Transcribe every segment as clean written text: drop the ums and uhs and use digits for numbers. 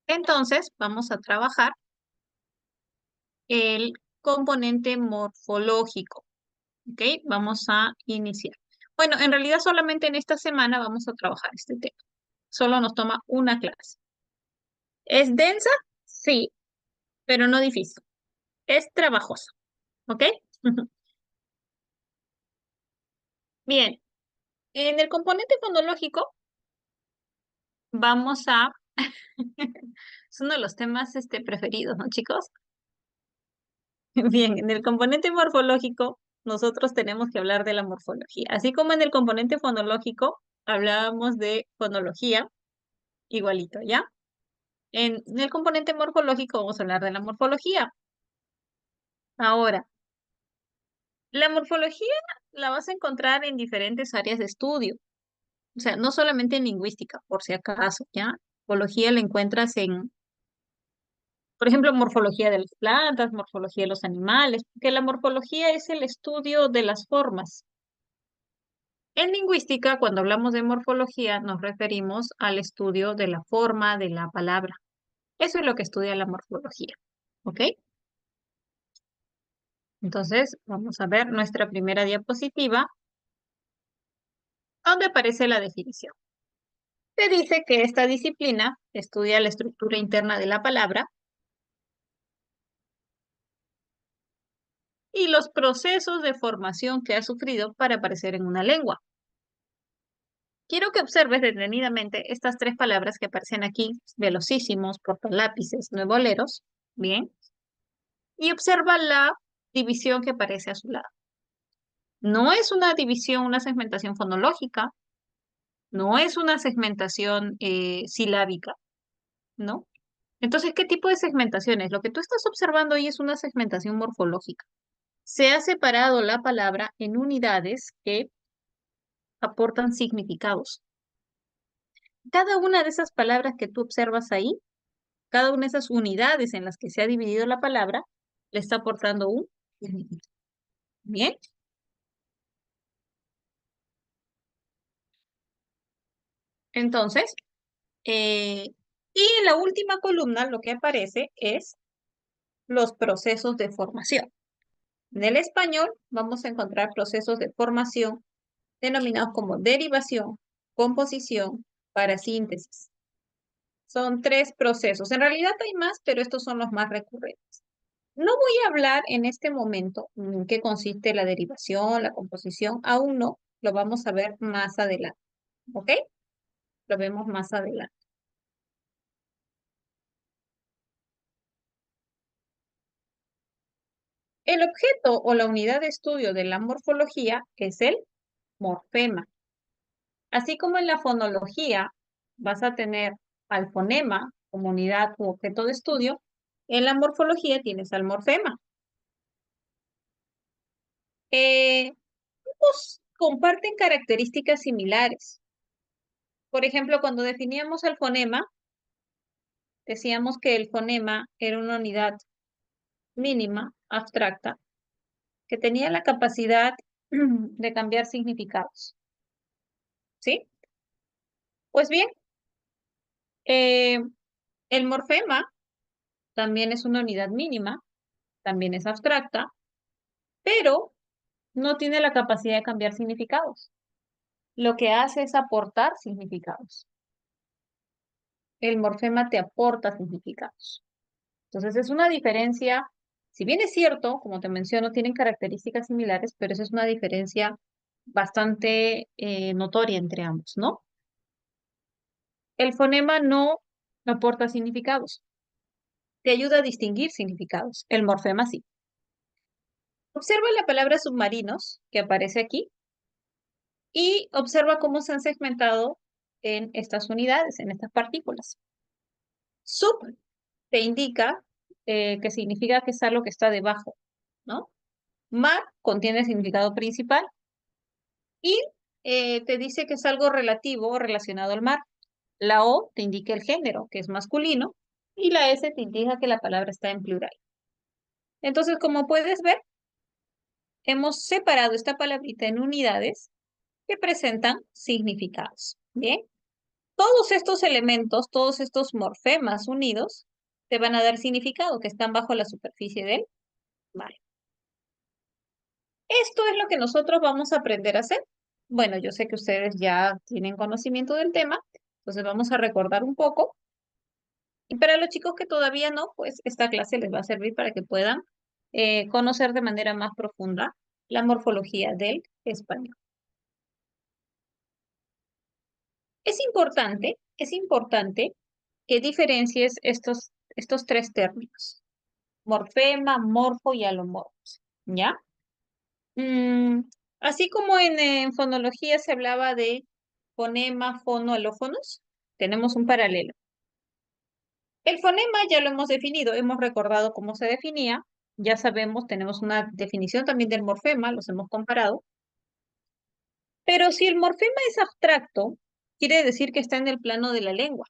Entonces, vamos a trabajar el componente morfológico, ¿ok? Vamos a iniciar. Bueno, en realidad solamente en esta semana vamos a trabajar este tema. Solo nos toma una clase. ¿Es densa? Sí, pero no difícil. Es trabajosa, ¿ok? Bien, en el componente fonológico vamos a... Es uno de los temas preferidos, ¿no, chicos? Bien, en el componente morfológico nosotros tenemos que hablar de la morfología. Así como en el componente fonológico hablábamos de fonología, igualito, ¿ya? En el componente morfológico vamos a hablar de la morfología. Ahora, la morfología la vas a encontrar en diferentes áreas de estudio. O sea, no solamente en lingüística, por si acaso, ¿ya? Morfología la encuentras en, por ejemplo, morfología de las plantas, morfología de los animales, porque la morfología es el estudio de las formas. En lingüística, cuando hablamos de morfología, nos referimos al estudio de la forma de la palabra. Eso es lo que estudia la morfología. ¿Ok? Entonces, vamos a ver nuestra primera diapositiva, donde aparece la definición. Se dice que esta disciplina estudia la estructura interna de la palabra y los procesos de formación que ha sufrido para aparecer en una lengua. Quiero que observes detenidamente estas tres palabras que aparecen aquí: velocísimos, portalápices, nuevoleros. Bien. Y observa la división que aparece a su lado. No es una división, una segmentación fonológica, no es una segmentación silábica, ¿no? Entonces, ¿qué tipo de segmentación es? Lo que tú estás observando ahí es una segmentación morfológica. Se ha separado la palabra en unidades que aportan significados. Cada una de esas palabras que tú observas ahí, cada una de esas unidades en las que se ha dividido la palabra, le está aportando un significado. Bien. Entonces, y en la última columna lo que aparece es los procesos de formación. En el español vamos a encontrar procesos de formación denominados como derivación, composición, parasíntesis. Son tres procesos. En realidad hay más, pero estos son los más recurrentes. No voy a hablar en este momento en qué consiste la derivación, la composición, aún no, lo vamos a ver más adelante, ¿ok? Lo vemos más adelante. El objeto o la unidad de estudio de la morfología es el morfema. Así como en la fonología vas a tener al fonema como unidad u objeto de estudio, en la morfología tienes al morfema. Ambos comparten características similares. Por ejemplo, cuando definíamos el fonema, decíamos que el fonema era una unidad mínima, abstracta, que tenía la capacidad de cambiar significados. ¿Sí? Pues bien, eh, el morfema también es una unidad mínima, también es abstracta, pero no tiene la capacidad de cambiar significados. Lo que hace es aportar significados. El morfema te aporta significados. Entonces es una diferencia, si bien es cierto, como te menciono, tienen características similares, pero esa es una diferencia bastante notoria entre ambos, ¿no? El fonema no aporta significados, te ayuda a distinguir significados. El morfema sí. Observa la palabra submarinos que aparece aquí y observa cómo se han segmentado en estas unidades, en estas partículas. Sub te indica que significa que es algo que está debajo, ¿no? Mar contiene el significado principal y te dice que es algo relativo o relacionado al mar. La O te indica el género, que es masculino, y la S te indica que la palabra está en plural. Entonces, como puedes ver, hemos separado esta palabrita en unidades que presentan significados. Bien, Todos estos elementos, todos estos morfemas unidos, te van a dar significado, que están bajo la superficie del mar. Esto es lo que nosotros vamos a aprender a hacer. Bueno, yo sé que ustedes ya tienen conocimiento del tema, entonces vamos a recordar un poco. Y para los chicos que todavía no, pues esta clase les va a servir para que puedan conocer de manera más profunda la morfología del español. Es importante que diferencies estos tres términos: morfema, morfo y alomorfos, ¿ya? Mm, así como en fonología se hablaba de fonema, fono, alófonos, tenemos un paralelo. El fonema ya lo hemos definido, hemos recordado cómo se definía, ya sabemos, tenemos una definición también del morfema, los hemos comparado, pero si el morfema es abstracto, quiere decir que está en el plano de la lengua.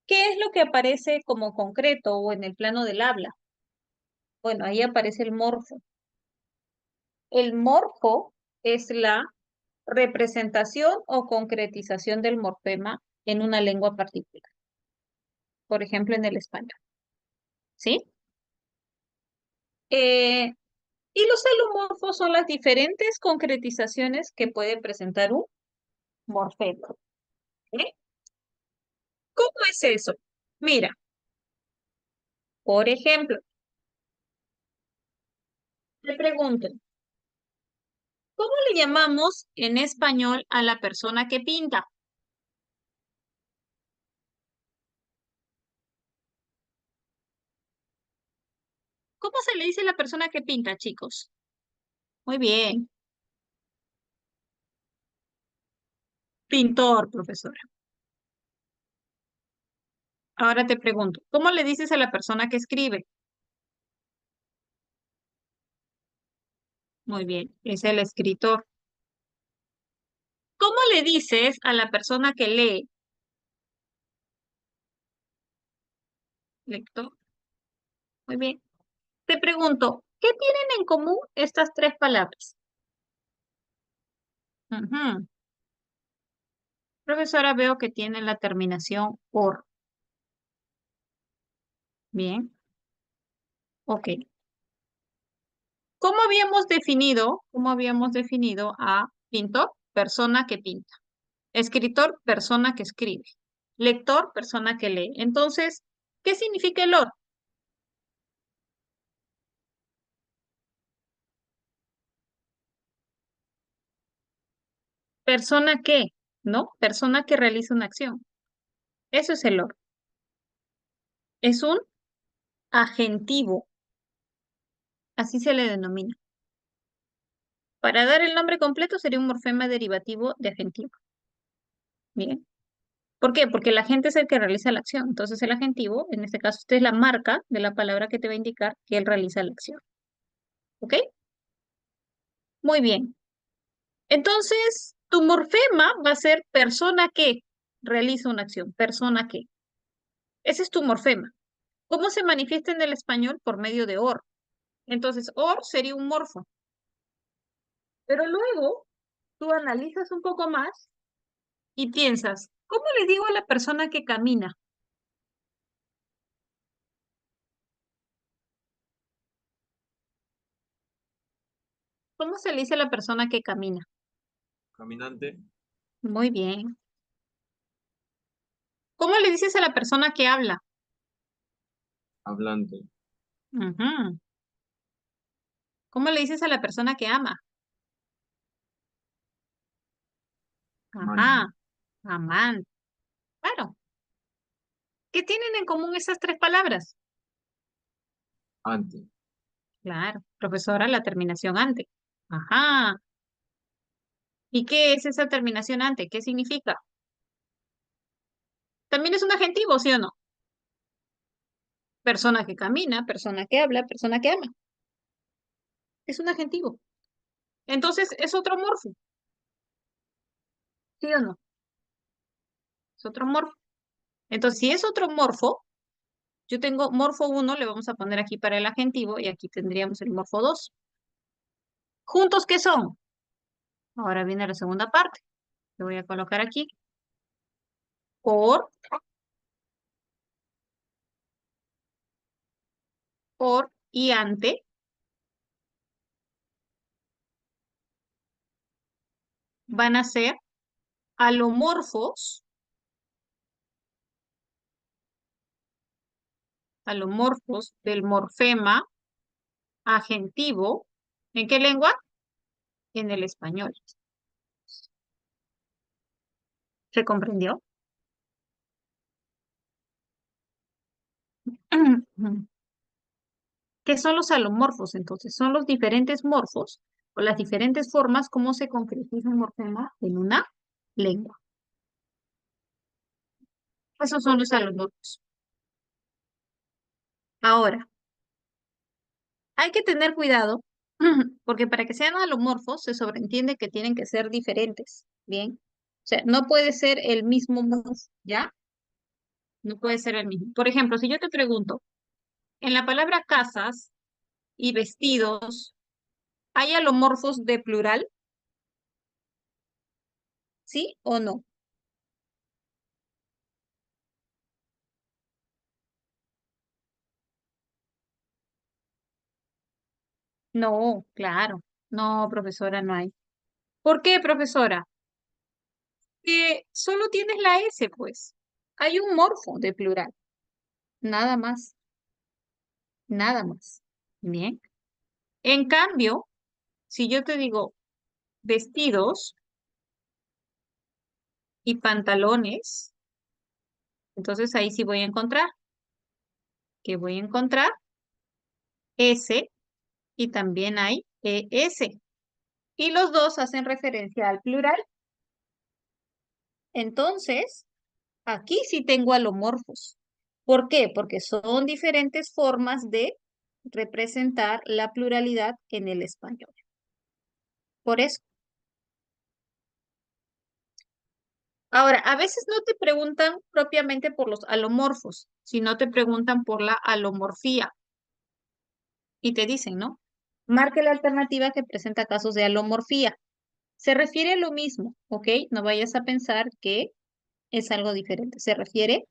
¿Qué es lo que aparece como concreto o en el plano del habla? Bueno, ahí aparece el morfo. El morfo es la representación o concretización del morfema en una lengua particular, por ejemplo, en el español, ¿sí? Eh, y los alomorfos son las diferentes concretizaciones que puede presentar un morfema, ¿sí? ¿Cómo es eso? Mira, por ejemplo, te pregunto, ¿cómo le llamamos en español a la persona que pinta? ¿Cómo se le dice a la persona que pinta, chicos? Muy bien, pintor, profesora. Ahora te pregunto, ¿cómo le dices a la persona que escribe? Muy bien, es el escritor. ¿Cómo le dices a la persona que lee? Lector. Muy bien. Te pregunto, ¿qué tienen en común estas tres palabras? Ujú. Profesora, veo que tiene la terminación or. Bien, ok. Cómo habíamos definido a pintor? Persona que pinta. Escritor, persona que escribe. Lector, persona que lee. Entonces, ¿qué significa el or? Persona que, ¿no? Persona que realiza una acción. Eso es el or. Es un agentivo, así se le denomina. Para dar el nombre completo sería un morfema derivativo de agentivo. Bien. ¿Por qué? Porque el agente es el que realiza la acción. Entonces el agentivo, en este caso, usted es la marca de la palabra que te va a indicar que él realiza la acción. ¿Ok? Muy bien. Entonces, tu morfema va a ser persona que realiza una acción. Persona que. Ese es tu morfema. ¿Cómo se manifiesta en el español? Por medio de or. Entonces, or sería un morfo. Pero luego tú analizas un poco más y piensas, ¿cómo le digo a la persona que camina? ¿Cómo se le dice a la persona que camina? Caminante, Muy bien. ¿Cómo le dices a la persona que habla? hablante, Ujú. ¿Cómo le dices a la persona que ama? amante, Ajá, amante. Claro. ¿Qué tienen en común esas tres palabras? ante, Claro, profesora, la terminación ante. Ajá. ¿Y qué es esa terminación ante? ¿Qué significa? También es un adjetivo, ¿sí o no? Persona que camina, persona que habla, persona que ama. Es un adjetivo. Entonces, es otro morfo, ¿sí o no? Es otro morfo. Entonces, si es otro morfo, yo tengo morfo uno, le vamos a poner aquí para el adjetivo y aquí tendríamos el morfo 2. ¿Juntos qué son? Ahora viene la segunda parte. Lo voy a colocar aquí. por y ante van a ser alomorfos del morfema agentivo. ¿En qué lengua? En el español. ¿Se comprendió? ¿Qué son los alomorfos entonces? Son los diferentes morfos o las diferentes formas como se concretiza un morfema en una lengua. Esos son los alomorfos. Ahora, hay que tener cuidado porque para que sean alomorfos se sobreentiende que tienen que ser diferentes, ¿bien? O sea, no puede ser el mismo morfo, ¿ya? No puede ser el mismo. Por ejemplo, si yo te pregunto, en la palabra casas y vestidos, ¿hay alomorfos de plural? ¿Sí o no? No, claro. No, profesora, no hay. ¿Por qué, profesora? Que solo tienes la S, pues. Hay un morfo de plural. Nada más, nada más. Bien. En cambio, si yo te digo vestidos y pantalones, entonces ahí sí voy a encontrar. Que voy a encontrar S y también hay ES. Y los dos hacen referencia al plural. Entonces, aquí sí tengo alomorfos. ¿Por qué? Porque son diferentes formas de representar la pluralidad en el español. Por eso. Ahora, a veces no te preguntan propiamente por los alomorfos, sino te preguntan por la alomorfía. Y te dicen, ¿no? Marque la alternativa que presenta casos de alomorfía. Se refiere a lo mismo, ¿ok? No vayas a pensar que es algo diferente. Se refiere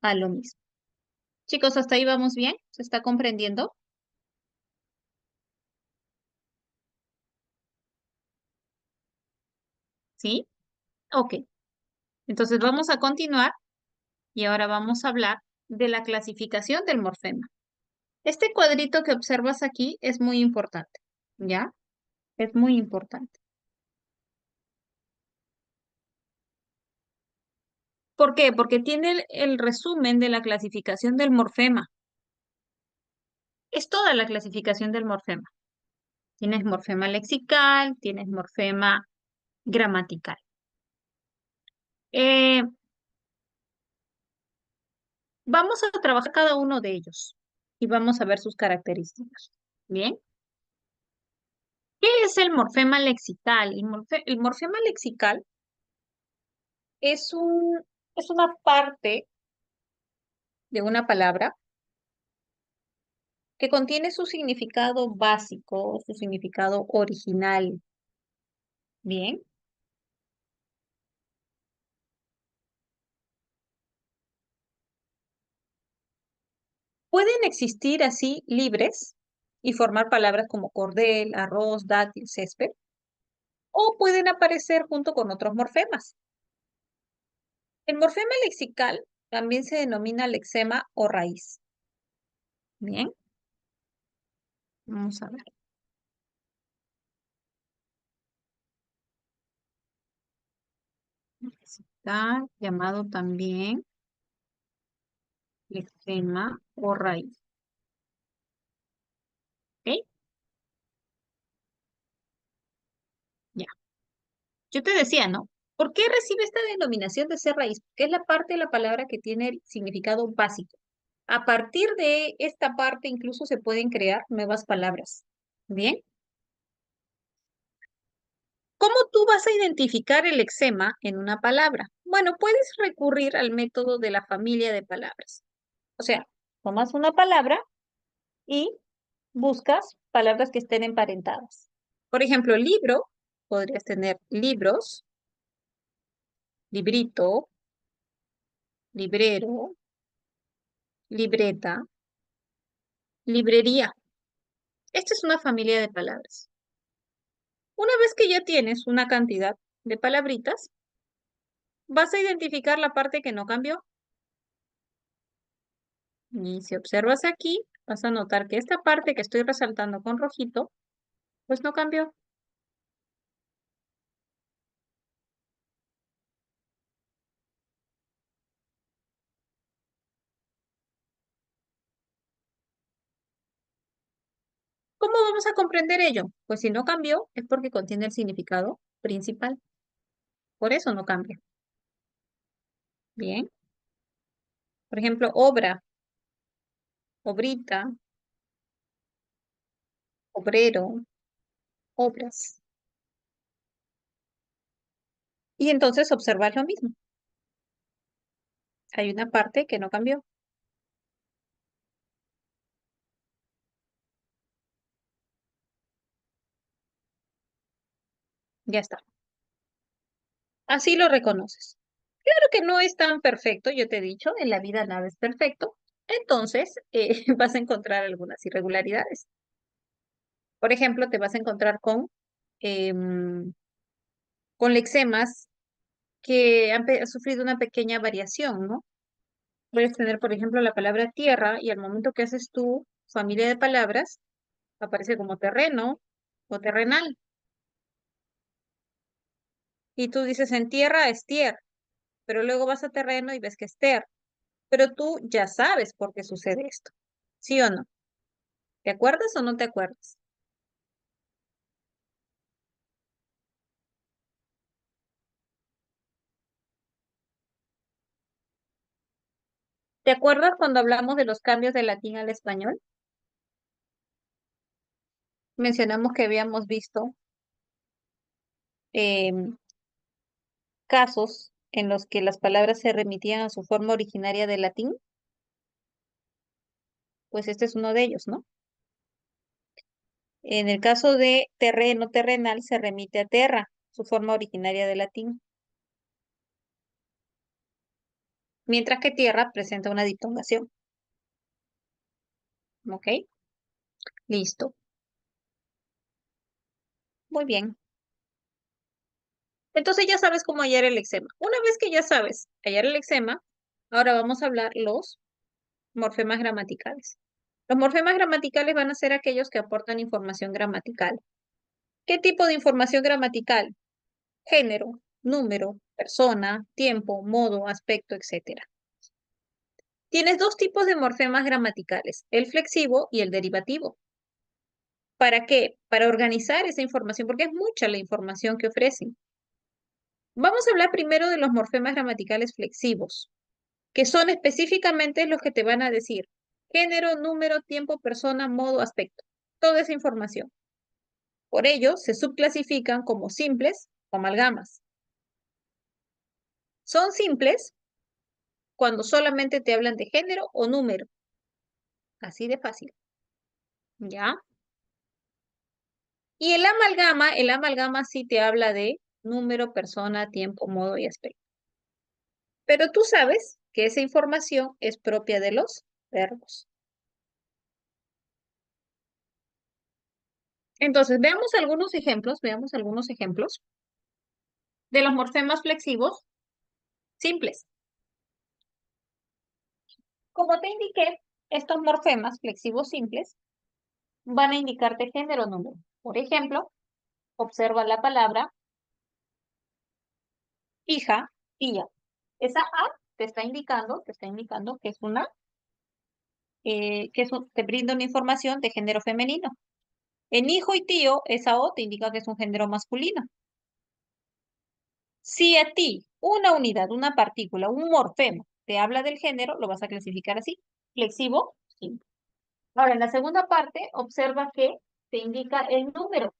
a lo mismo. Chicos, ¿hasta ahí vamos bien? ¿Se está comprendiendo? ¿Sí? Ok. Entonces vamos a continuar y ahora vamos a hablar de la clasificación del morfema. Este cuadrito que observas aquí es muy importante, ¿ya? Es muy importante. ¿Por qué? Porque tiene el resumen de la clasificación del morfema. Es toda la clasificación del morfema. Tienes morfema lexical, tienes morfema gramatical. Eh, Vamos a trabajar cada uno de ellos y vamos a ver sus características. Bien, ¿qué es el morfema lexical? El morfema lexical es es una parte de una palabra que contiene su significado básico, su significado original. Bien, pueden existir así libres y formar palabras como cordel, arroz, dátil, césped, o pueden aparecer junto con otros morfemas. El morfema lexical también se denomina lexema o raíz. Bien, vamos a ver. Lexical, llamado también lexema o raíz. ¿Ok? Ya. Yo te decía, ¿no? ¿Por qué recibe esta denominación de ser raíz? Porque es la parte de la palabra que tiene significado básico. A partir de esta parte incluso se pueden crear nuevas palabras. Bien. ¿Cómo tú vas a identificar el lexema en una palabra? Bueno, puedes recurrir al método de la familia de palabras. O sea, tomas una palabra y buscas palabras que estén emparentadas. Por ejemplo, libro, podrías tener libros, librito, librero, libreta, librería. Esta es una familia de palabras. Una vez que ya tienes una cantidad de palabritas, vas a identificar la parte que no cambió. Y si observas aquí, vas a notar que esta parte que estoy resaltando con rojito, pues no cambió. ¿Cómo vamos a comprender ello? Pues si no cambió, es porque contiene el significado principal. Por eso no cambia. Bien. Por ejemplo, obra, obrita, obrero, obras. Y entonces observar lo mismo. Hay una parte que no cambió. Ya está. Así lo reconoces. Claro que no es tan perfecto, yo te he dicho, en la vida nada es perfecto. Entonces, vas a encontrar algunas irregularidades. Por ejemplo, te vas a encontrar em, con lexemas que han sufrido una pequeña variación, ¿no? Puedes tener, por ejemplo, la palabra tierra y al momento que haces tu familia de palabras, aparece como terreno o terrenal. Y tú dices en tierra es tier, pero luego vas a terreno y ves que es ter. Pero tú ya sabes por qué sucede esto. ¿Sí o no? ¿Te acuerdas o no te acuerdas? ¿Te acuerdas cuando hablamos de los cambios del latín al español? Mencionamos que habíamos visto em, casos en los que las palabras se remitían a su forma originaria del latín. Pues este es uno de ellos, ¿no? En el caso de terreno, terrenal, se remite a terra, su forma originaria del latín, mientras que tierra presenta una diptongación. ¿Ok? Listo. Muy bien. Entonces ya sabes cómo hallar el lexema. Una vez que ya sabes hallar el lexema, ahora vamos a hablar los morfemas gramaticales. Los morfemas gramaticales van a ser aquellos que aportan información gramatical. ¿Qué tipo de información gramatical? Género, número, persona, tiempo, modo, aspecto, etc. Tienes dos tipos de morfemas gramaticales, el flexivo y el derivativo. ¿Para qué? Para organizar esa información, porque es mucha la información que ofrecen. Vamos a hablar primero de los morfemas gramaticales flexivos, que son específicamente los que te van a decir género, número, tiempo, persona, modo, aspecto. Toda esa información. Por ello, se subclasifican como simples o amalgamas. Son simples cuando solamente te hablan de género o número. Así de fácil. ¿Ya? Y el amalgama sí te habla de número, persona, tiempo, modo y aspecto. Pero tú sabes que esa información es propia de los verbos. Entonces, veamos algunos ejemplos de los morfemas flexivos simples. Como te indiqué, estos morfemas flexivos simples van a indicarte género o número. Por ejemplo, observa la palabra hija, tía. Esa A te está indicando que es te brinda una información de género femenino. En hijo y tío, esa O te indica que es un género masculino. Si a ti una unidad, una partícula, un morfema te habla del género, lo vas a clasificar así, flexivo, simple. Ahora, en la segunda parte, observa que te indica el número,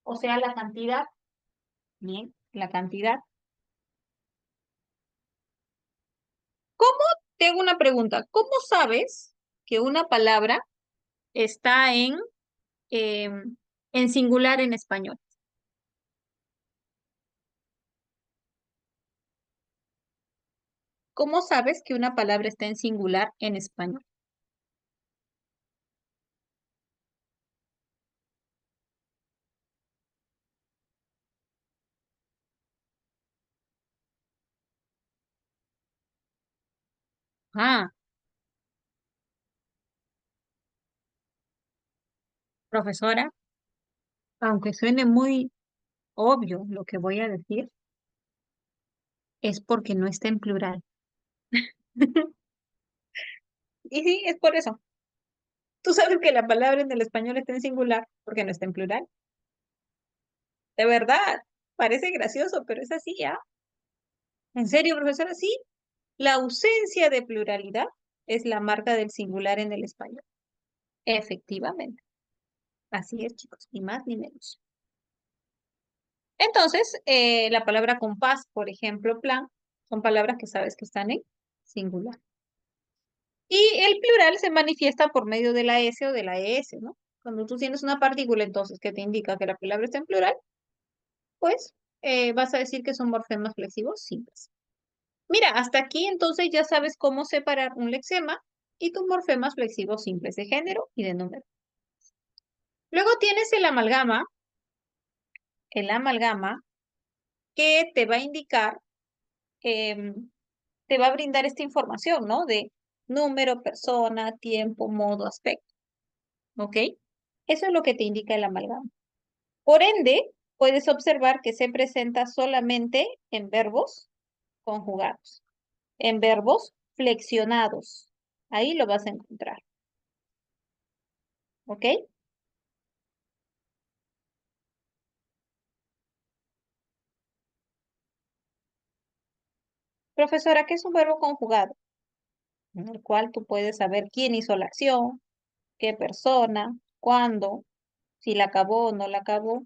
o sea, la cantidad. Bien, la cantidad. ¿Cómo, te hago una pregunta, cómo sabes que una palabra está en singular en español? ¿Cómo sabes que una palabra está en singular en español? Ah, profesora, aunque suene muy obvio lo que voy a decir, es porque no está en plural. Y sí, es por eso. Tú sabes que la palabra en el español está en singular porque no está en plural. De verdad, parece gracioso, pero es así, ¿ah? ¿En serio, profesora? Sí, la ausencia de pluralidad es la marca del singular en el español. Efectivamente. Así es, chicos, ni más ni menos. Entonces, la palabra compás, por ejemplo, plan, son palabras que sabes que están en singular. Y el plural se manifiesta por medio de la S o de la ES, ¿no? Cuando tú tienes una partícula, entonces, que te indica que la palabra está en plural, pues vas a decir que son morfemas flexivos simples. Mira, hasta aquí entonces ya sabes cómo separar un lexema y tus morfemas flexivos simples de género y de número. Luego tienes el amalgama que te va a indicar, te va a brindar esta información, ¿no? De número, persona, tiempo, modo, aspecto, ¿ok? Eso es lo que te indica el amalgama. Por ende, puedes observar que se presenta solamente en verbos conjugados, en verbos flexionados. Ahí lo vas a encontrar, ¿ok? Profesora, ¿qué es un verbo conjugado? En el cual tú puedes saber quién hizo la acción, qué persona, cuándo, si la acabó o no la acabó.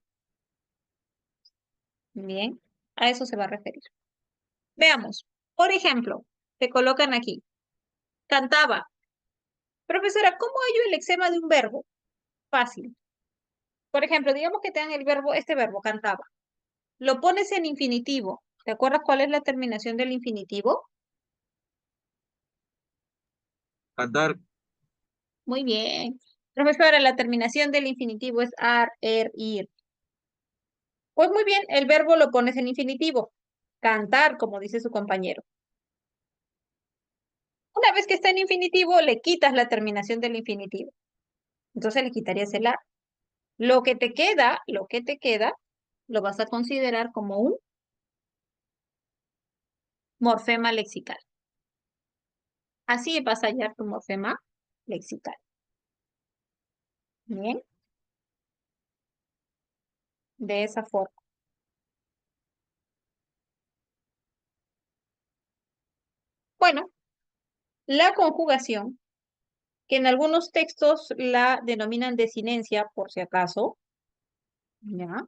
Bien, a eso se va a referir. Veamos. Por ejemplo, te colocan aquí. Cantaba. Profesora, ¿cómo hallo el lexema de un verbo? Fácil. Por ejemplo, digamos que te dan el verbo, este verbo, cantaba. Lo pones en infinitivo. ¿Te acuerdas cuál es la terminación del infinitivo? Cantar. Muy bien. Profesora, la terminación del infinitivo es ar, er, ir. Pues muy bien, el verbo lo pones en infinitivo. Cantar, como dice su compañero. Una vez que está en infinitivo, le quitas la terminación del infinitivo. Entonces le quitarías el ar. Lo que te queda, lo vas a considerar como un morfema lexical. Así vas a hallar tu morfema lexical. Bien, de esa forma. Bueno, la conjugación, que en algunos textos la denominan desinencia, por si acaso, ¿ya?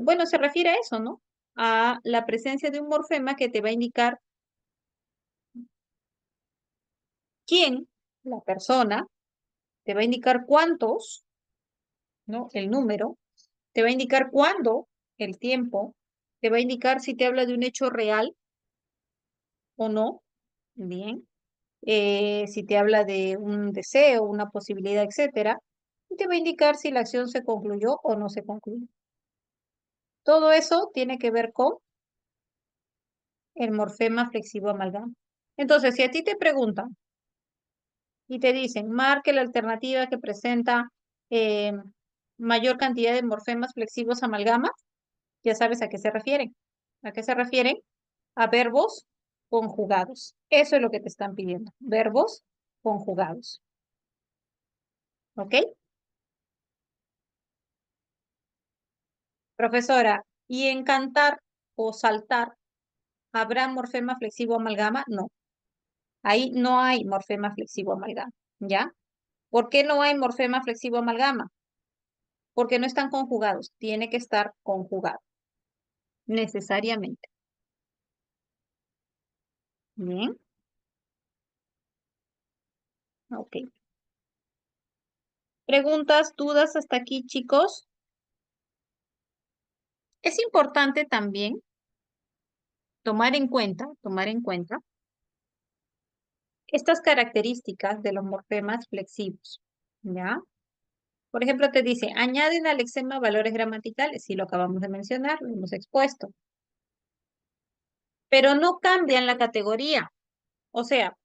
Bueno, se refiere a eso, ¿no? A la presencia de un morfema que te va a indicar quién, la persona, te va a indicar cuántos, ¿no? El número, te va a indicar cuándo, el tiempo, te va a indicar si te habla de un hecho real o no, bien, si te habla de un deseo, una posibilidad, etcétera, y te va a indicar si la acción se concluyó o no se concluyó. Todo eso tiene que ver con el morfema flexivo amalgama. Entonces, si a ti te preguntan y te dicen, marque la alternativa que presenta eh, mayor cantidad de morfemas flexivos amalgama, ya sabes a qué se refieren. ¿A qué se refieren? A verbos conjugados. Eso es lo que te están pidiendo. Verbos conjugados. ¿Ok? Profesora, ¿y en cantar o saltar habrá morfema flexivo amalgama? No. Ahí no hay morfema flexivo amalgama. ¿Ya? ¿Por qué no hay morfema flexivo amalgama? Porque no están conjugados. Tiene que estar conjugado. Necesariamente. Bien. Ok. ¿Preguntas, dudas hasta aquí, chicos? Es importante también tomar en cuenta estas características de los morfemas flexivos, ¿ya? Por ejemplo, te dice, añaden al lexema valores gramaticales, y lo acabamos de mencionar, lo hemos expuesto, pero no cambian la categoría. O sea,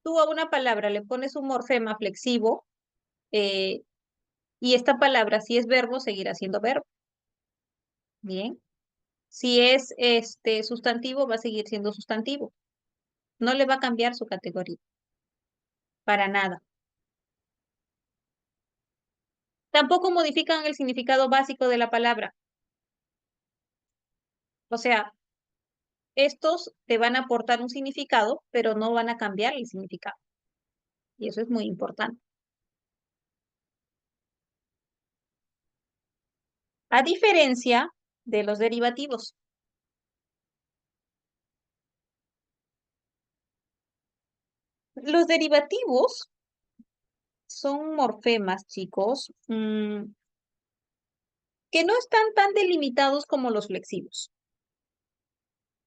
tú a una palabra le pones un morfema flexivo, eh, y esta palabra, si es verbo, seguirá siendo verbo. Bien. Si es sustantivo, va a seguir siendo sustantivo. No le va a cambiar su categoría, para nada. Tampoco modifican el significado básico de la palabra. O sea, estos te van a aportar un significado, pero no van a cambiar el significado. Y eso es muy importante. A diferencia de los derivativos. Los derivativos son morfemas, chicos, que no están tan delimitados como los flexivos.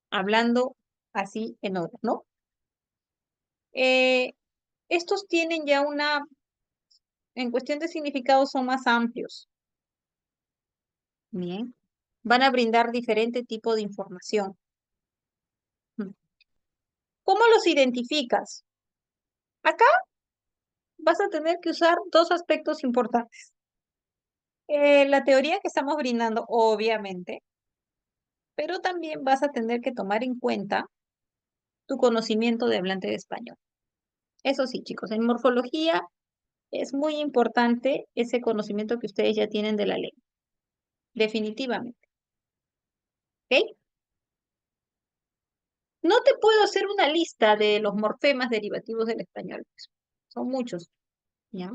Hablando así en orden, ¿no? Estos tienen ya en cuestión de significado son más amplios. Bien. Van a brindar diferente tipo de información. Mm. ¿Cómo los identificas? Acá vas a tener que usar dos aspectos importantes. La teoría que estamos brindando, obviamente, pero también vas a tener que tomar en cuenta tu conocimiento de hablante de español. Eso sí, chicos, en morfología es muy importante ese conocimiento que ustedes ya tienen de la lengua, definitivamente. ¿Ok? No te puedo hacer una lista de los morfemas derivativos del español, pues, son muchos, ¿ya?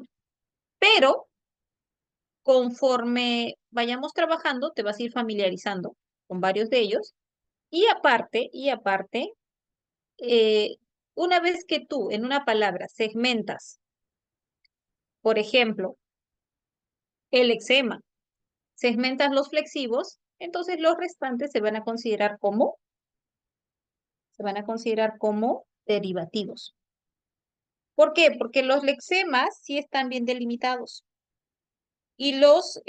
Pero conforme vayamos trabajando, te vas a ir familiarizando con varios de ellos. Y aparte, eh, una vez que tú en una palabra segmentas, por ejemplo, el eczema, segmentas los flexivos, entonces los restantes se van a considerar como derivativos. ¿Por qué? Porque los lexemas sí están bien delimitados. Y los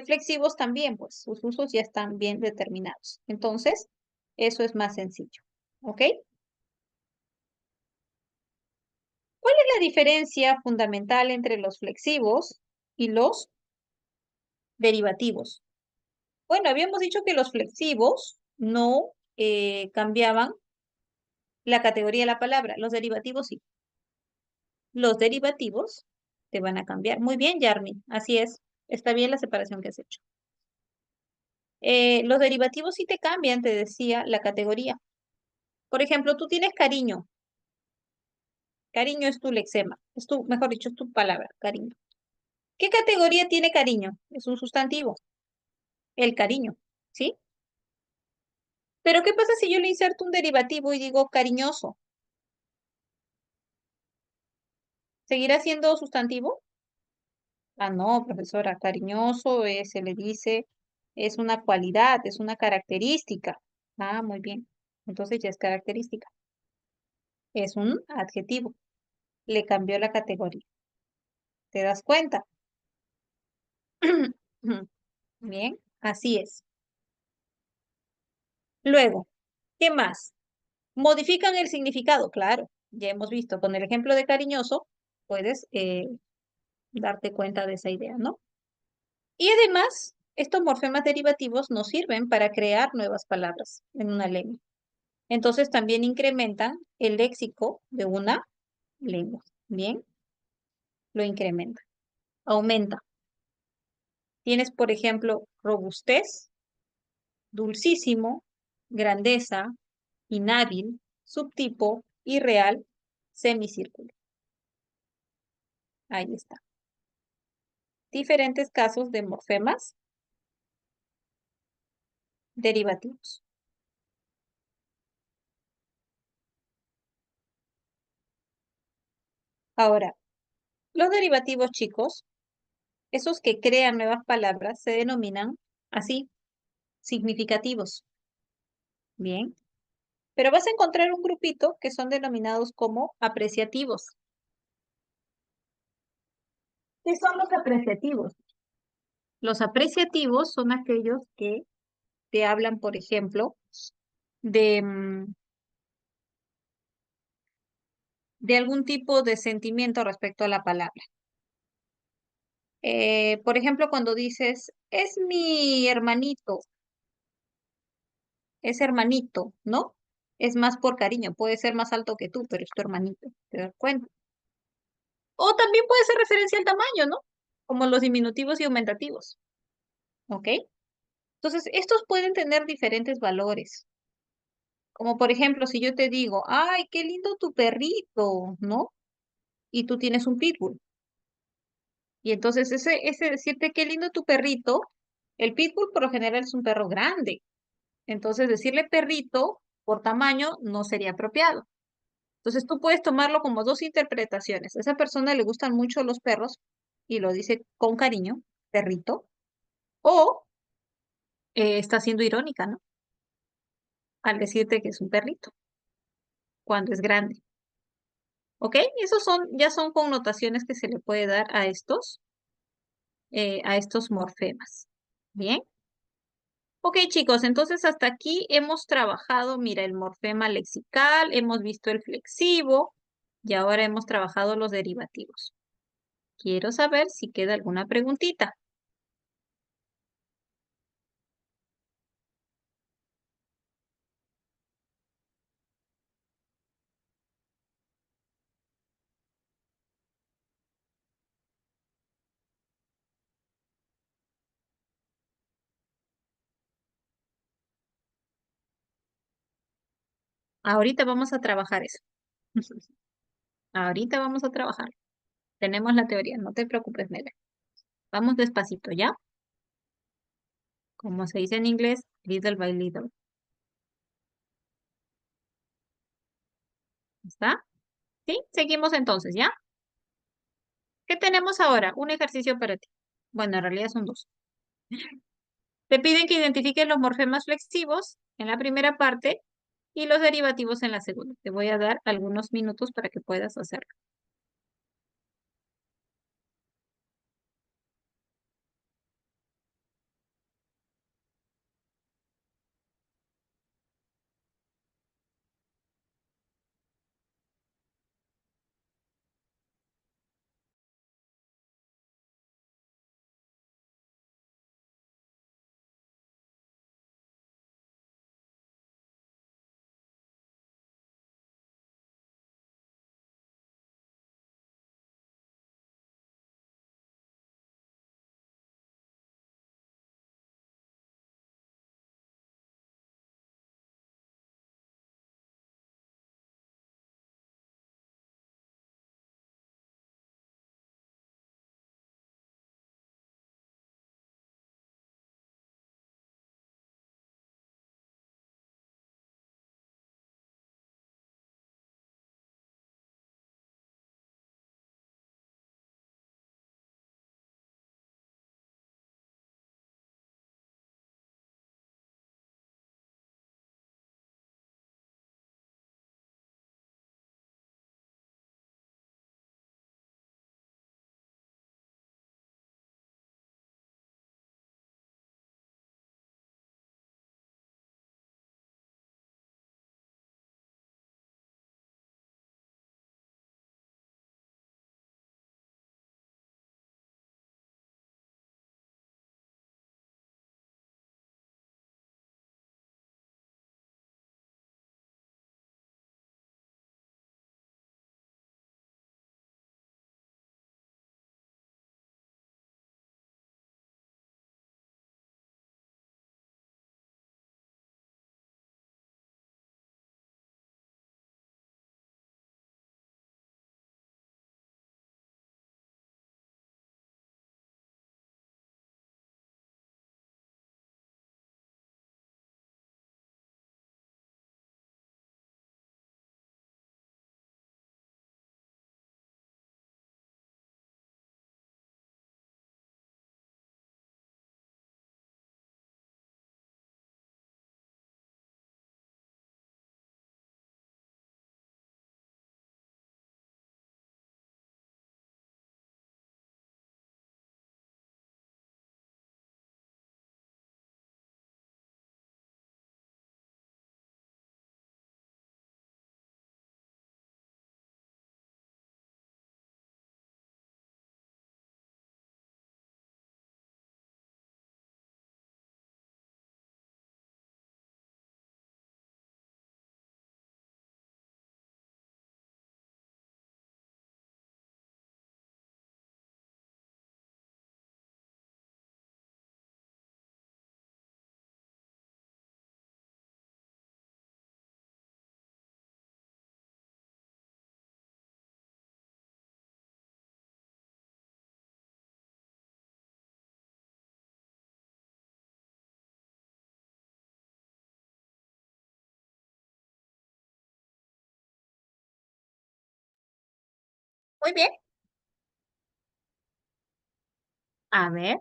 flexivos también, pues sus usos ya están bien determinados. Entonces, eso es más sencillo. ¿Ok? ¿Cuál es la diferencia fundamental entre los flexivos y los derivativos? Bueno, habíamos dicho que los flexivos no cambiaban la categoría de la palabra. Los derivativos sí. Los derivativos te van a cambiar. Muy bien, Yarmi. Así es. Está bien la separación que has hecho. Los derivativos sí te cambian, te decía, la categoría. Por ejemplo, tú tienes cariño. Cariño es tu lexema. Mejor dicho, es tu palabra, cariño. ¿Qué categoría tiene cariño? Es un sustantivo. El cariño, ¿sí? Pero ¿qué pasa si yo le inserto un derivativo y digo cariñoso? ¿Seguirá siendo sustantivo? Ah, no, profesora, cariñoso se le dice, es una cualidad, es una característica. Ah, muy bien. Entonces ya es característica. Es un adjetivo. Le cambió la categoría. ¿Te das cuenta? Bien, así es. Luego, ¿qué más? Modifican el significado, claro. Ya hemos visto con el ejemplo de cariñoso, puedes darte cuenta de esa idea, ¿no? Y además, estos morfemas derivativos nos sirven para crear nuevas palabras en una lengua. Entonces también incrementan el léxico de una lengua. Bien, lo incrementa, aumenta. Tienes, por ejemplo, robustez, dulcísimo, grandeza, inhábil, subtipo, irreal, semicírculo. Ahí está. Diferentes casos de morfemas derivativos. Ahora, los derivativos, chicos, esos que crean nuevas palabras, se denominan así, significativos. Bien. Pero vas a encontrar un grupito que son denominados como apreciativos. ¿Qué son los apreciativos? Los apreciativos son aquellos que te hablan, por ejemplo, de, de algún tipo de sentimiento respecto a la palabra. Por ejemplo, cuando dices, es mi hermanito, es hermanito, ¿no? Es más por cariño, puede ser más alto que tú, pero es tu hermanito, ¿te das cuenta? O también puede ser referencia al tamaño, ¿no? Como los diminutivos y aumentativos, ¿ok? Entonces, estos pueden tener diferentes valores. Como por ejemplo, si yo te digo, ay, qué lindo tu perrito, ¿no? Y tú tienes un pitbull. Y entonces ese decirte qué lindo tu perrito, el pitbull por lo general es un perro grande. Entonces decirle perrito por tamaño no sería apropiado. Entonces tú puedes tomarlo como dos interpretaciones. A esa persona le gustan mucho los perros y lo dice con cariño, perrito, o está siendo irónica, ¿no? Al decirte que es un perrito cuando es grande. ¿Ok? Esos son, ya son connotaciones que se le puede dar a estos morfemas. Bien. Ok, chicos, entonces hasta aquí hemos trabajado, mira, el morfema lexical, hemos visto el flexivo y ahora hemos trabajado los derivativos. Quiero saber si queda alguna preguntita. Ahorita vamos a trabajar eso. Ahorita vamos a trabajar. Tenemos la teoría, no te preocupes, Mela. Vamos despacito, ¿ya? Como se dice en inglés, little by little. ¿Está? ¿Sí? Seguimos entonces, ¿ya? ¿Qué tenemos ahora? Un ejercicio para ti. Bueno, en realidad son dos. Te piden que identifiques los morfemas flexivos en la primera parte y los derivativos en la segunda. Te voy a dar algunos minutos para que puedas hacerlo. Muy bien. A ver,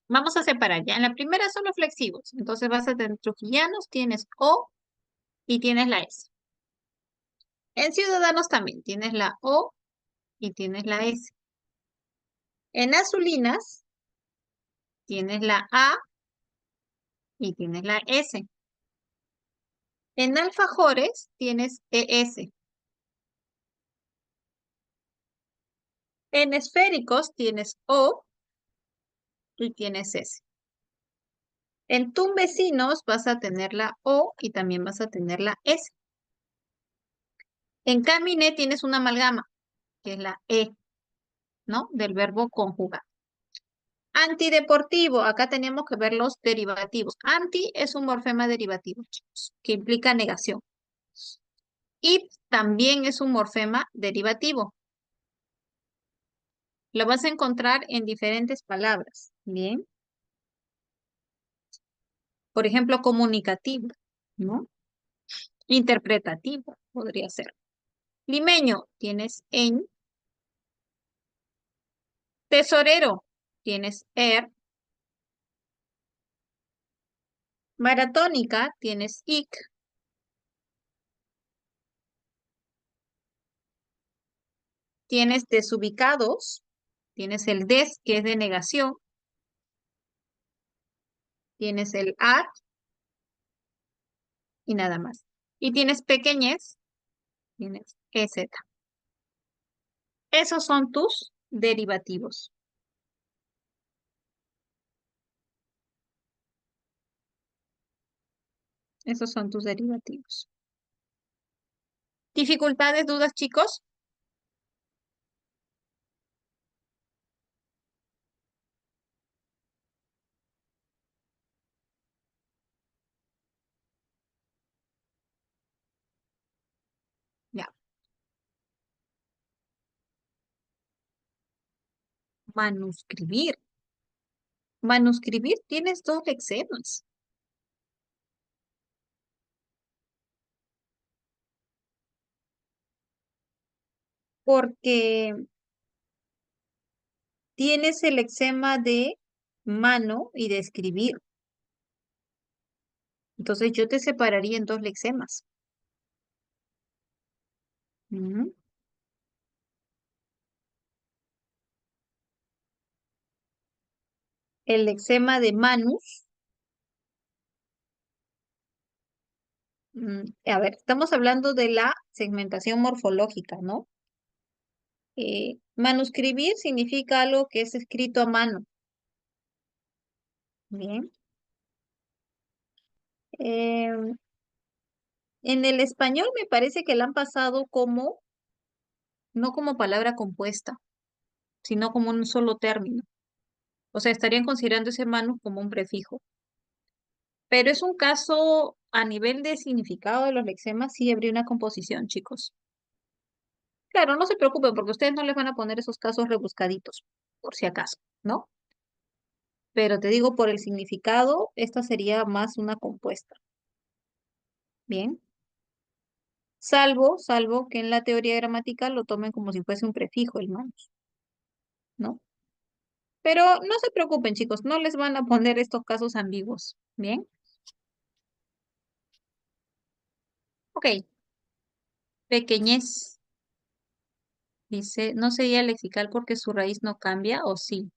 vamos a separar ya. En la primera son los flexivos. Entonces vas a tener trujillanos, tienes O y tienes la S. En ciudadanos también tienes la O y tienes la S. En azulinas tienes la A y tienes la S. En alfajores tienes ES. En esféricos tienes O y tienes S. En tumbesinos vas a tener la O y también vas a tener la S. En caminé tienes una amalgama, que es la E, ¿no? Del verbo conjugar. Antideportivo, acá tenemos que ver los derivativos. Anti es un morfema derivativo, chicos, que implica negación. Y también es un morfema derivativo. Lo vas a encontrar en diferentes palabras, ¿bien? Por ejemplo, comunicativo, ¿no? Interpretativo, podría ser. Limeño, tienes en. Tesorero, tienes er. Maratónica, tienes ic. Tienes desubicados, tienes el des, que es de negación. Tienes el at y nada más. Y tienes pequeñez, tienes ez. Esos son tus derivativos. Esos son tus derivativos. ¿Dificultades, dudas, chicos? Ya. Manuscribir. Manuscribir tienes dos lexemas. Porque tienes el lexema de mano y de escribir. Entonces yo te separaría en dos lexemas. Ujú. El lexema de manus. A ver, estamos hablando de la segmentación morfológica, ¿no? Manuscribir significa algo que es escrito a mano. Bien. Em, en el español me parece que la han pasado como, no como palabra compuesta, sino como un solo término. O sea, estarían considerando ese manus como un prefijo. Pero es un caso a nivel de significado de los lexemas, sí habría una composición, chicos. Claro, no se preocupen porque ustedes no les van a poner esos casos rebuscaditos, por si acaso, ¿no? Pero te digo, por el significado, esta sería más una compuesta. Bien. Salvo que en la teoría gramatical lo tomen como si fuese un prefijo, el manus, ¿no? Pero no se preocupen, chicos, no les van a poner estos casos ambiguos. Bien. Ok. Pequeñez. Dice, no sería lexical porque su raíz no cambia, ¿o sí?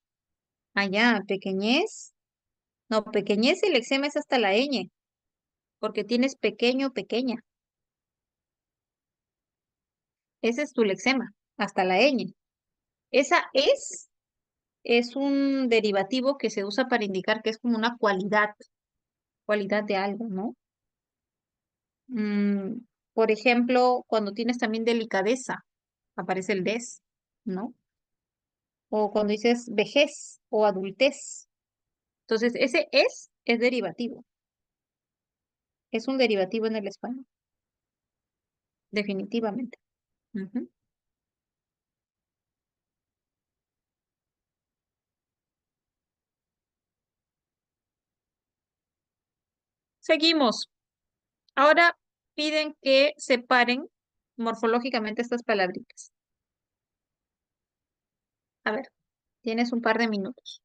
Allá, pequeñez. No, pequeñez el lexema es hasta la ñ, porque tienes pequeño, pequeña. Ese es tu lexema, hasta la ñ. Esa es un derivativo que se usa para indicar que es como una cualidad de algo, ¿no? Mm, por ejemplo, cuando tienes también delicadeza, aparece el des, ¿no? O cuando dices vejez o adultez. Entonces, ese es derivativo. Es un derivativo en el español, definitivamente. Ujú. Seguimos. Ahora piden que separen morfológicamente estas palabritas. A ver, tienes un par de minutos.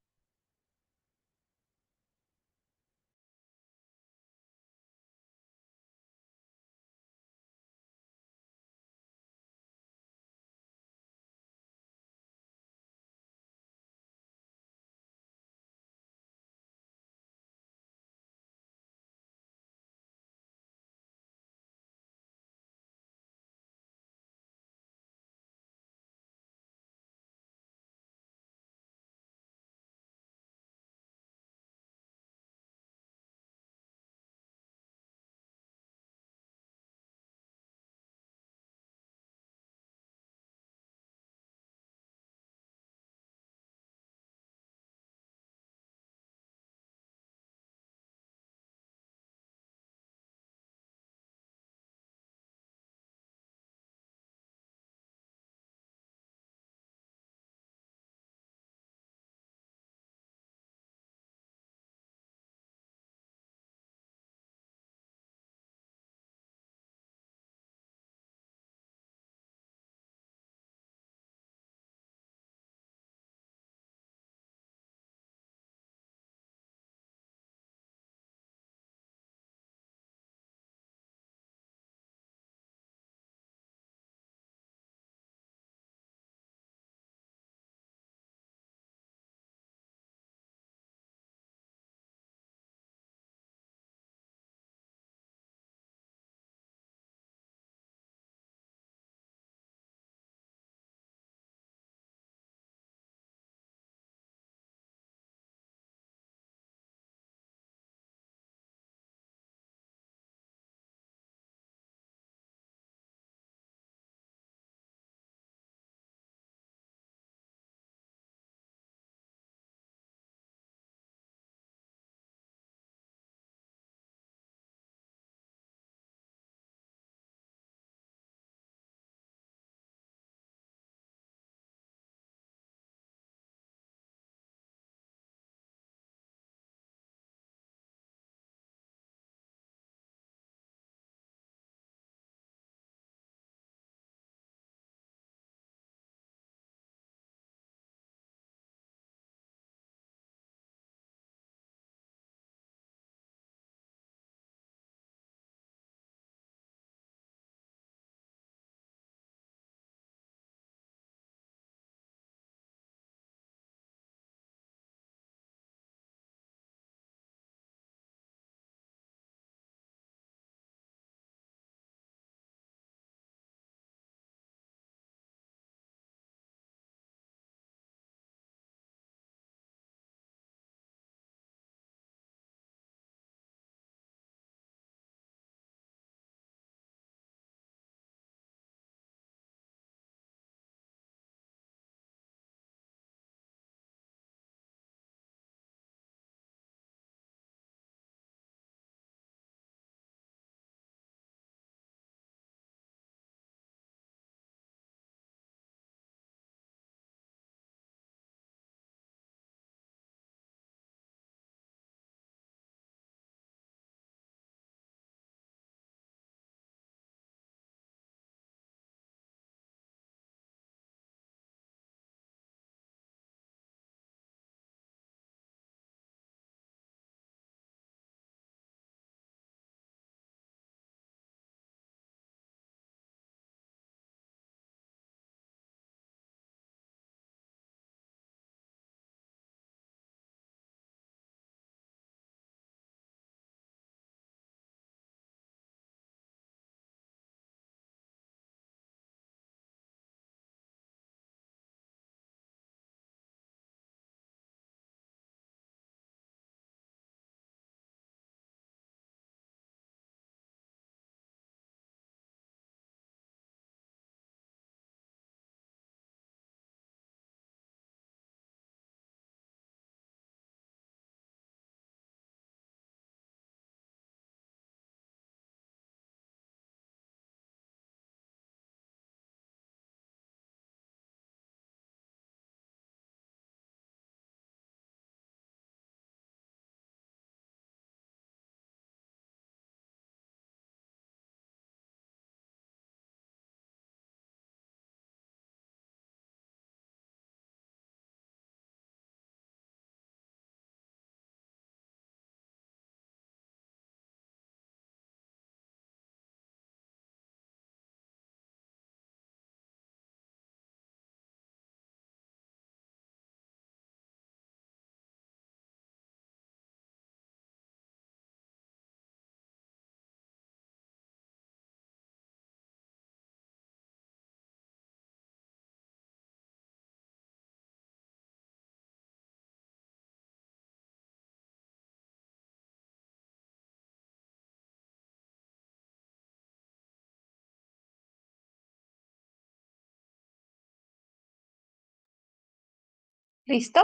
¿Listo?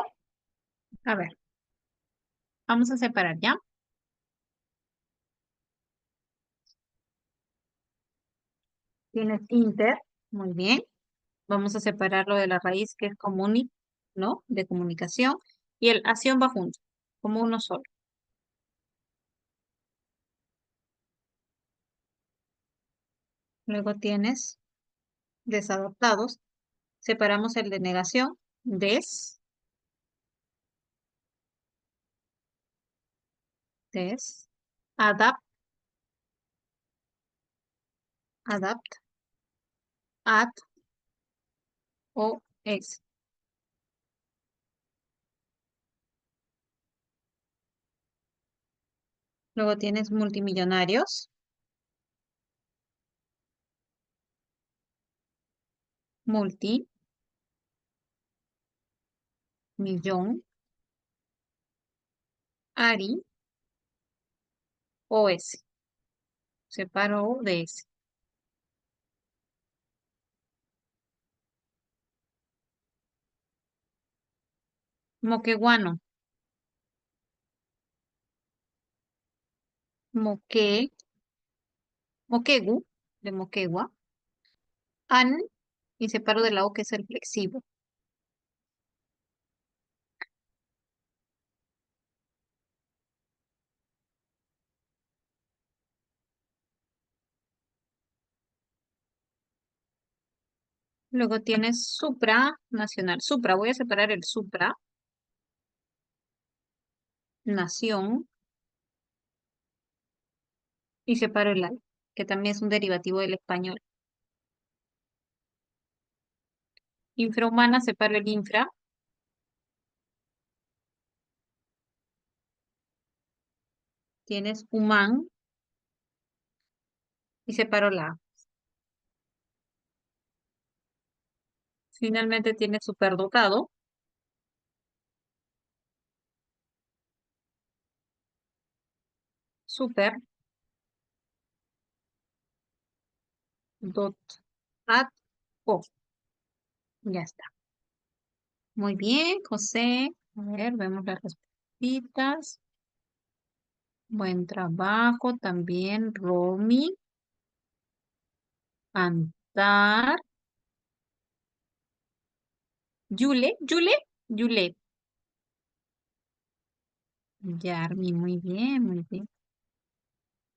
A ver, vamos a separar ya. Tienes inter, muy bien. Vamos a separarlo de la raíz que es comuni, ¿no? De comunicación. Y el acción va junto, como uno solo. Luego tienes desadaptados. Separamos el de negación, des, des, adapt, adapt, ad o es. Luego tienes multimillonarios, multi, millón, ari, os. Separo O de S. Moqueguano, moque, moquegu, de moquegua, an, y separo de la O que es el flexivo. Luego tienes supranacional. Supra, voy a separar el supra, nación, y separo el al, que también es un derivativo del español. Infrahumana, separo el infra, tienes humán, y separo la A. Finalmente tienes superdotado, super, dot, at, o. Ya está. Muy bien, José. A ver, vemos las respuestas. Buen trabajo también, Romy. Antar. Yule, Yule, Yule. Yarmi, muy bien, muy bien.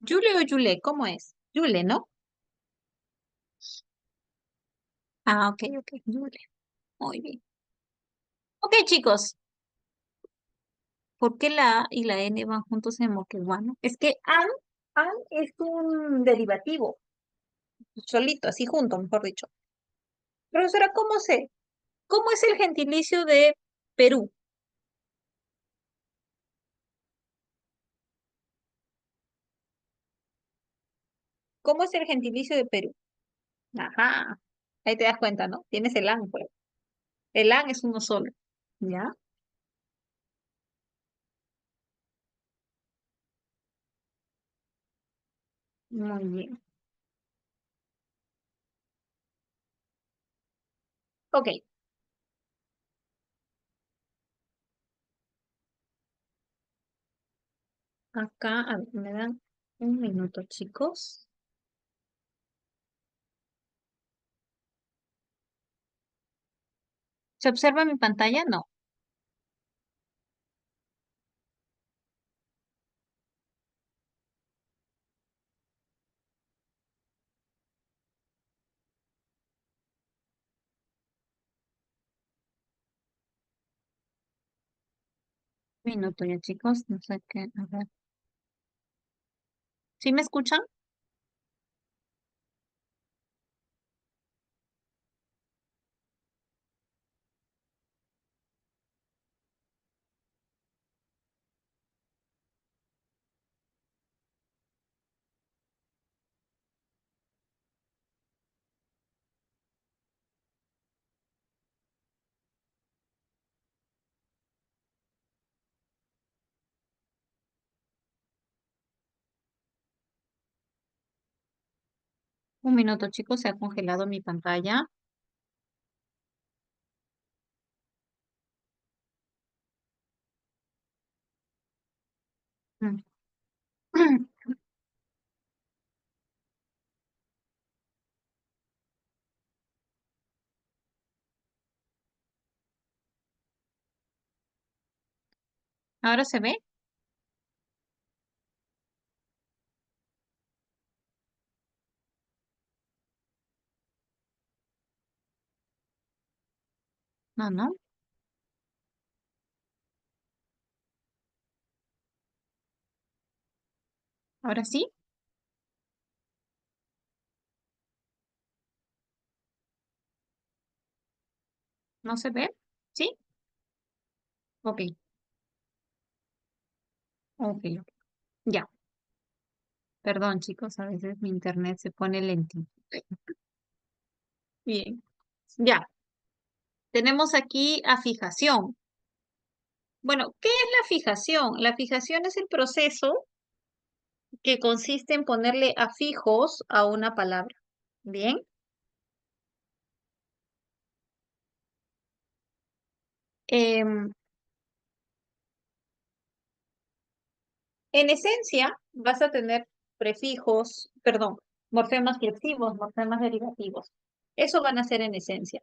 Yule o Yule, ¿cómo es? Yule, ¿no? Ah, ok, ok, Yule. Muy bien. Ok, chicos, ¿por qué la A y la N van juntos en moqueguano? Es que an es un derivativo, solito, así junto, mejor dicho. Profesora, ¿cómo sé? ¿Cómo es el gentilicio de Perú? ¿Cómo es el gentilicio de Perú? Ajá, ahí te das cuenta, ¿no? Tienes el an, pues. El an es uno solo. ¿Ya? Muy bien. Ok, acá a ver, me dan un minuto, chicos. ¿Se observa mi pantalla? No. Un minuto ya, chicos. No sé qué. A ver. ¿Sí me escuchan? Un minuto, chicos. Se ha congelado mi pantalla. ¿Ahora se ve? No, no. ¿Ahora sí? ¿No se ve? ¿Sí? Ok, ok, ok. Ya. Perdón, chicos, a veces mi internet se pone lentito. Bien. Ya. Tenemos aquí a fijación. Bueno, ¿qué es la fijación? La fijación es el proceso que consiste en ponerle afijos a una palabra. Bien. Em, en esencia, vas a tener prefijos, perdón, morfemas flexivos, morfemas derivativos. Eso van a ser en esencia.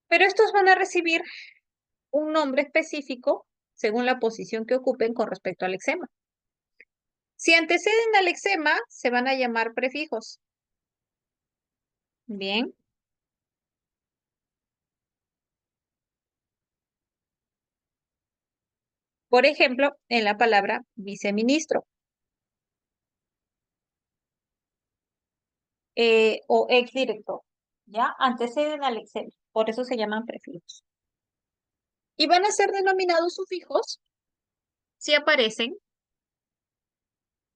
Pero estos van a recibir un nombre específico según la posición que ocupen con respecto al lexema. Si anteceden al lexema, se van a llamar prefijos. Bien. Por ejemplo, en la palabra viceministro o exdirector, ¿ya? Anteceden al lexema. Por eso se llaman prefijos. Y van a ser denominados sufijos si aparecen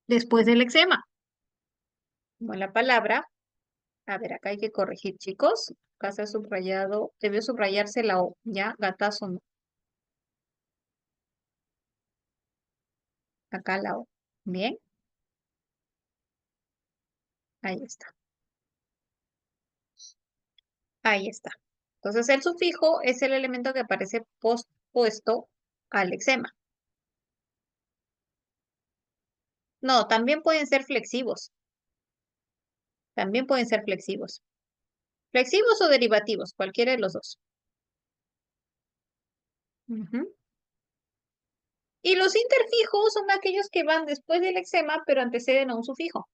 después del lexema. Como en la palabra, a ver, acá hay que corregir, chicos. Acá se ha subrayado, debió subrayarse la O, ¿ya? Gatazo no. Acá la O. Bien, ahí está. Ahí está. Entonces el sufijo es el elemento que aparece pospuesto al lexema. No, también pueden ser flexivos. También pueden ser flexivos. Flexivos o derivativos, cualquiera de los dos. Ujú. Y los interfijos son aquellos que van después del lexema, pero anteceden a un sufijo.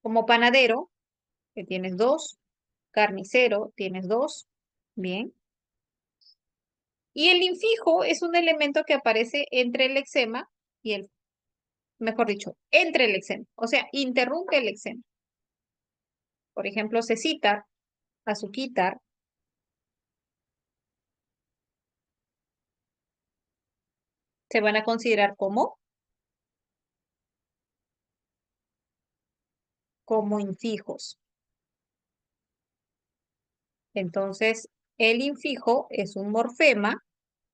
Como panadero, que tienes dos. Carnicero, tienes dos. Bien. Y el infijo es un elemento que aparece entre el lexema y el, mejor dicho, entre el lexema. O sea, interrumpe el lexema. Por ejemplo, cecitar, azuquitar, se van a considerar como infijos. Entonces, el infijo es un morfema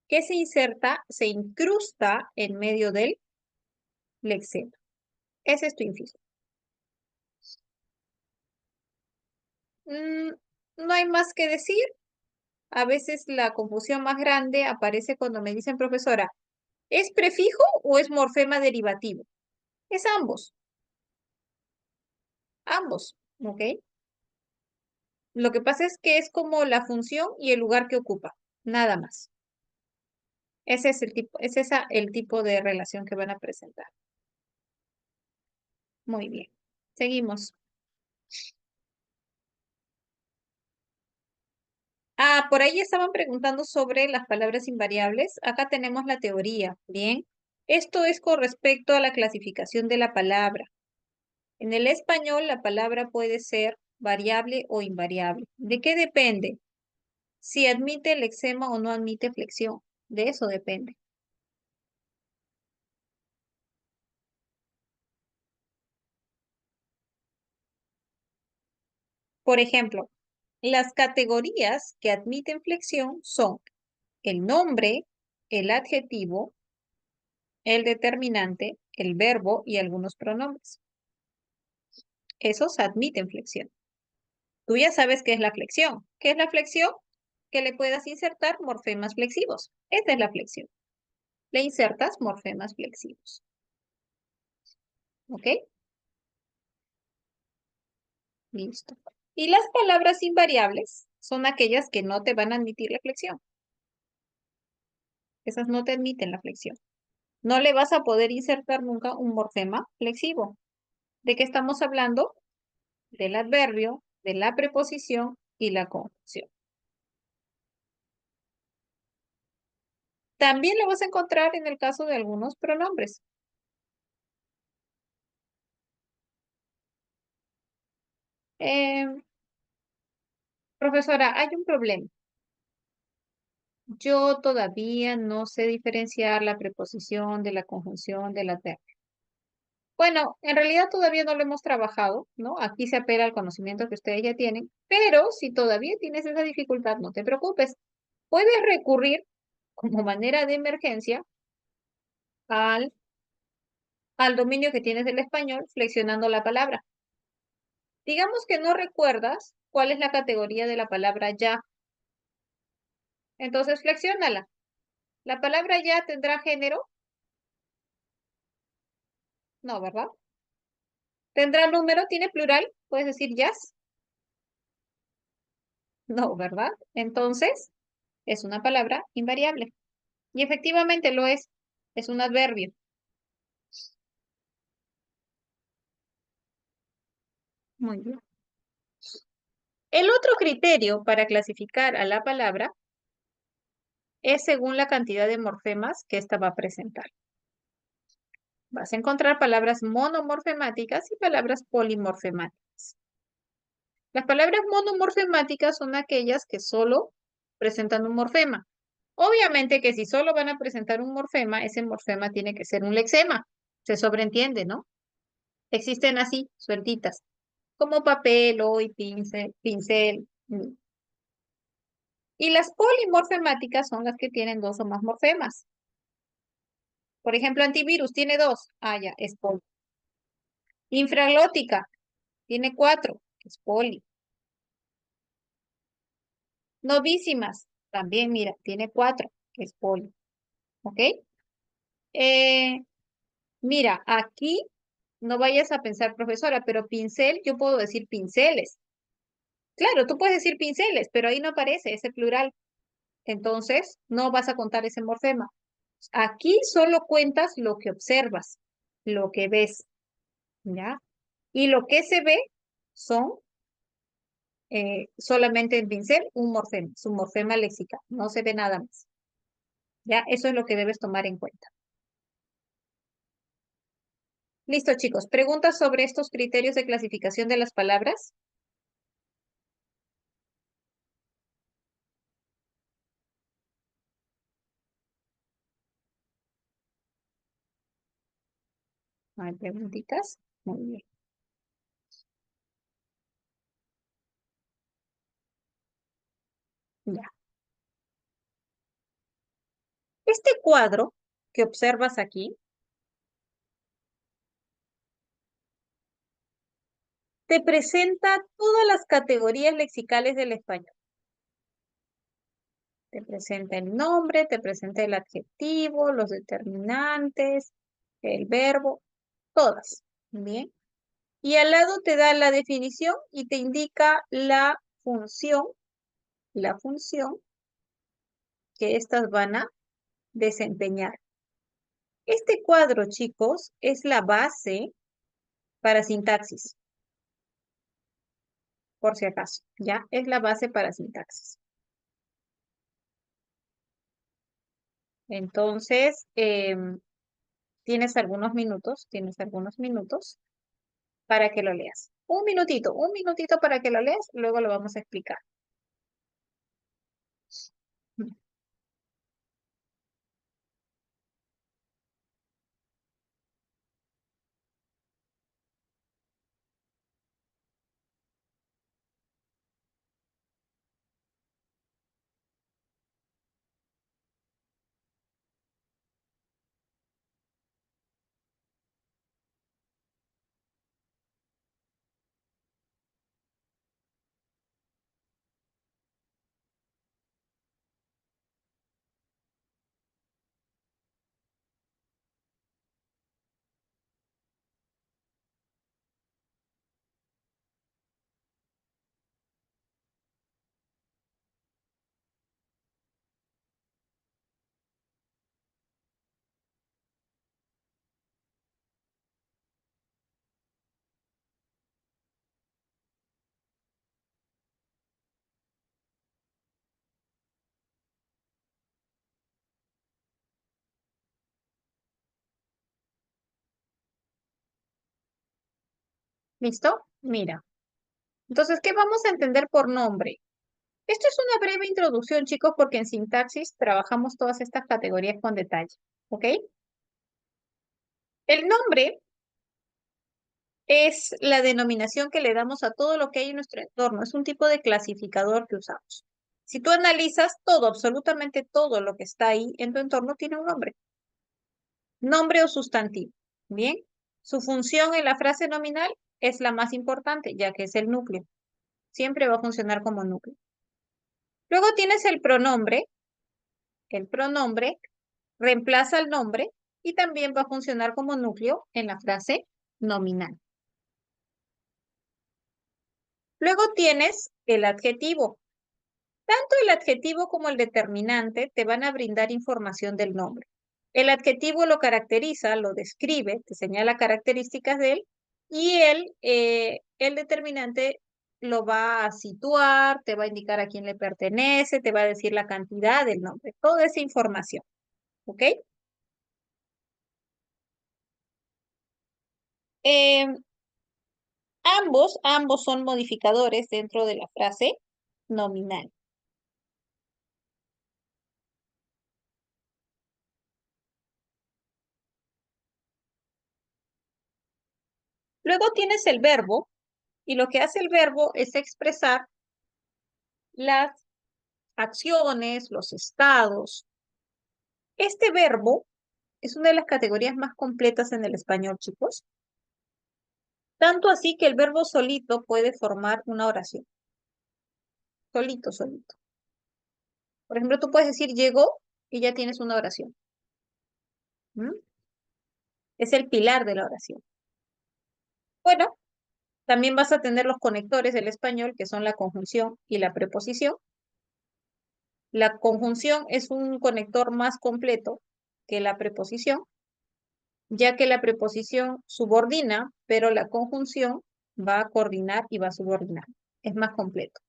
que se inserta, se incrusta en medio del lexema. Ese es tu infijo. Mm, no hay más que decir. A veces la confusión más grande aparece cuando me dicen, profesora, ¿es prefijo o es morfema derivativo? Es ambos, ambos, ¿ok? Lo que pasa es que es como la función y el lugar que ocupa, nada más. Ese es el tipo, es esa el tipo de relación que van a presentar. Muy bien. Seguimos. Ah, por ahí estaban preguntando sobre las palabras invariables. Acá tenemos la teoría. Bien. Esto es con respecto a la clasificación de la palabra. En el español, la palabra puede ser variable o invariable. ¿De qué depende? Si admite el lexema o no admite flexión. De eso depende. Por ejemplo, las categorías que admiten flexión son el nombre, el adjetivo, el determinante, el verbo y algunos pronombres. Esos admiten flexión. Tú ya sabes qué es la flexión. ¿Qué es la flexión? Que le puedas insertar morfemas flexivos. Esta es la flexión. Le insertas morfemas flexivos. ¿Ok? Listo. Y las palabras invariables son aquellas que no te van a admitir la flexión. Esas no te admiten la flexión. No le vas a poder insertar nunca un morfema flexivo. ¿De qué estamos hablando? Del adverbio, de la preposición y la conjunción. También lo vas a encontrar en el caso de algunos pronombres. Eh, Profesora, hay un problema. Yo todavía no sé diferenciar la preposición de la conjunción del adverbio. Bueno, en realidad todavía no lo hemos trabajado, ¿no? Aquí se apela al conocimiento que ustedes ya tienen, pero si todavía tienes esa dificultad, no te preocupes. Puedes recurrir como manera de emergencia al, al dominio que tienes del español, flexionando la palabra. Digamos que no recuerdas cuál es la categoría de la palabra ya. Entonces, flexiónala. ¿La palabra ya tendrá género? No, ¿verdad? ¿Tendrá número? ¿Tiene plural? ¿Puedes decir jazz? No, ¿verdad? Entonces, es una palabra invariable. Y efectivamente lo es. Es un adverbio. Muy bien. El otro criterio para clasificar a la palabra es según la cantidad de morfemas que ésta va a presentar. Vas a encontrar palabras monomorfemáticas y palabras polimorfemáticas. Las palabras monomorfemáticas son aquellas que solo presentan un morfema. Obviamente que si solo van a presentar un morfema, ese morfema tiene que ser un lexema. Se sobreentiende, ¿no? Existen así, sueltitas, como papel, hoy, pincel, pincel. Y las polimorfemáticas son las que tienen dos o más morfemas. Por ejemplo, antivirus tiene dos. Ah, ya, es poli. Infraglótica tiene cuatro, es poli. Novísimas, también, mira, tiene cuatro, es poli. ¿Ok? Eh, Mira, aquí no vayas a pensar, profesora, pero pincel, yo puedo decir pinceles. Claro, tú puedes decir pinceles, pero ahí no aparece ese plural. Entonces, no vas a contar ese morfema. Aquí solo cuentas lo que observas, lo que ves, ¿ya? Y lo que se ve son solamente en pincel un morfema, su morfema léxica, no se ve nada más. ¿Ya? Eso es lo que debes tomar en cuenta. Listo, chicos. ¿Preguntas sobre estos criterios de clasificación de las palabras? ¿No hay preguntitas? Muy bien. Ya. Este cuadro que observas aquí te presenta todas las categorías lexicales del español. Te presenta el nombre, te presenta el adjetivo, los determinantes, el verbo, todas. Bien. Y al lado te da la definición y te indica la función que estas van a desempeñar. Este cuadro, chicos, es la base para sintaxis, por si acaso, ¿ya? Es la base para sintaxis. Entonces, tienes algunos minutos para que lo leas. Un minutito para que lo leas, luego lo vamos a explicar. ¿Listo? Mira. Entonces, ¿qué vamos a entender por nombre? Esto es una breve introducción, chicos, porque en sintaxis trabajamos todas estas categorías con detalle. ¿Ok? El nombre es la denominación que le damos a todo lo que hay en nuestro entorno. Es un tipo de clasificador que usamos. Si tú analizas todo, absolutamente todo lo que está ahí en tu entorno tiene un nombre. Nombre o sustantivo. Bien. Su función en la frase nominal es la más importante, ya que es el núcleo. Siempre va a funcionar como núcleo. Luego tienes el pronombre. El pronombre reemplaza el nombre y también va a funcionar como núcleo en la frase nominal. Luego tienes el adjetivo. Tanto el adjetivo como el determinante te van a brindar información del nombre. El adjetivo lo caracteriza, lo describe, te señala características de él, y el determinante lo va a situar, te va a indicar a quién le pertenece, te va a decir la cantidad del nombre, toda esa información. ¿Ok? Eh, ambos son modificadores dentro de la frase nominal. Luego tienes el verbo, y lo que hace el verbo es expresar las acciones, los estados. Este verbo es una de las categorías más completas en el español, chicos. Tanto así que el verbo solito puede formar una oración. Solito, solito. Por ejemplo, tú puedes decir llegó y ya tienes una oración. ¿Mm? Es el pilar de la oración. Bueno, también vas a tener los conectores del español, que son la conjunción y la preposición. La conjunción es un conector más completo que la preposición, ya que la preposición subordina, pero la conjunción va a coordinar y va a subordinar. Es más completo.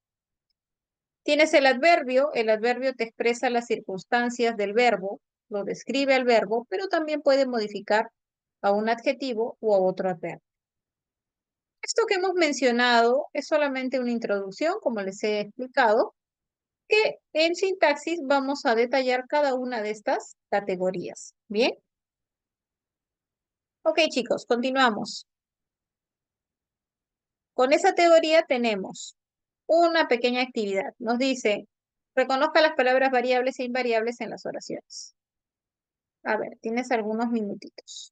Tienes el adverbio te expresa las circunstancias del verbo, lo describe al verbo, pero también puede modificar a un adjetivo o a otro adverbio. Esto que hemos mencionado es solamente una introducción, como les he explicado, que en sintaxis vamos a detallar cada una de estas categorías. ¿Bien? Ok, chicos, continuamos. Con esa teoría tenemos una pequeña actividad. Nos dice, reconozca las palabras variables e invariables en las oraciones. A ver, tienes algunos minutitos.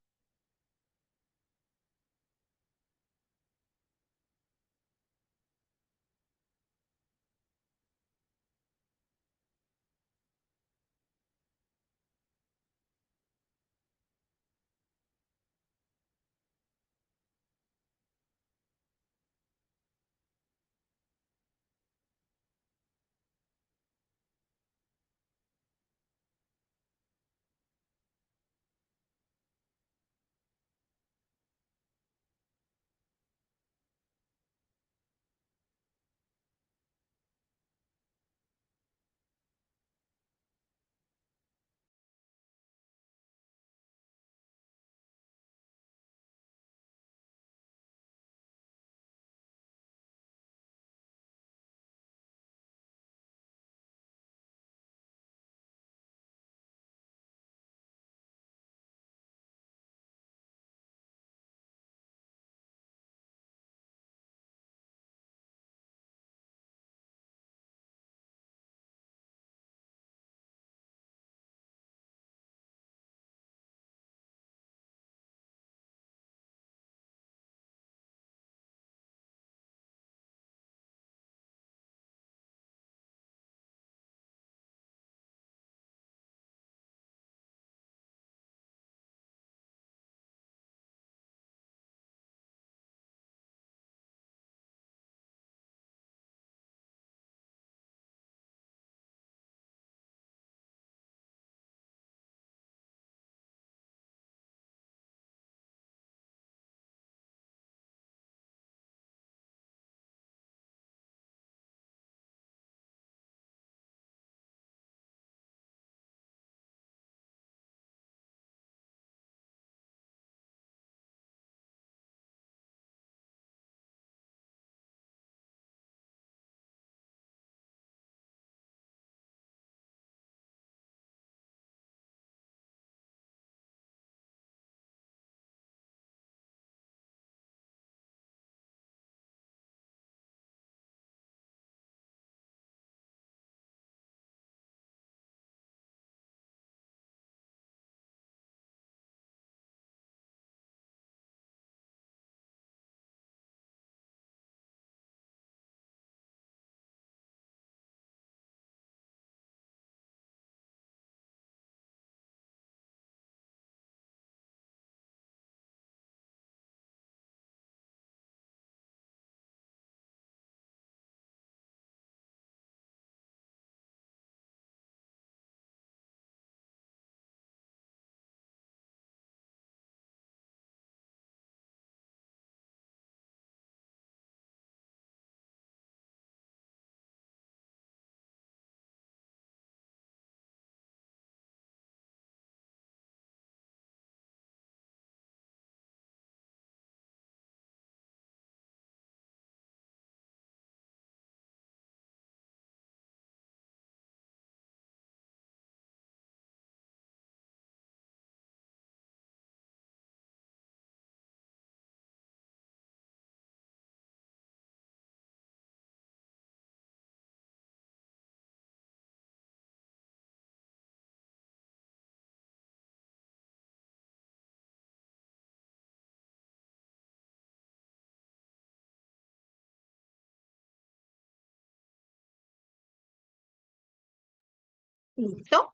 ¿Listo?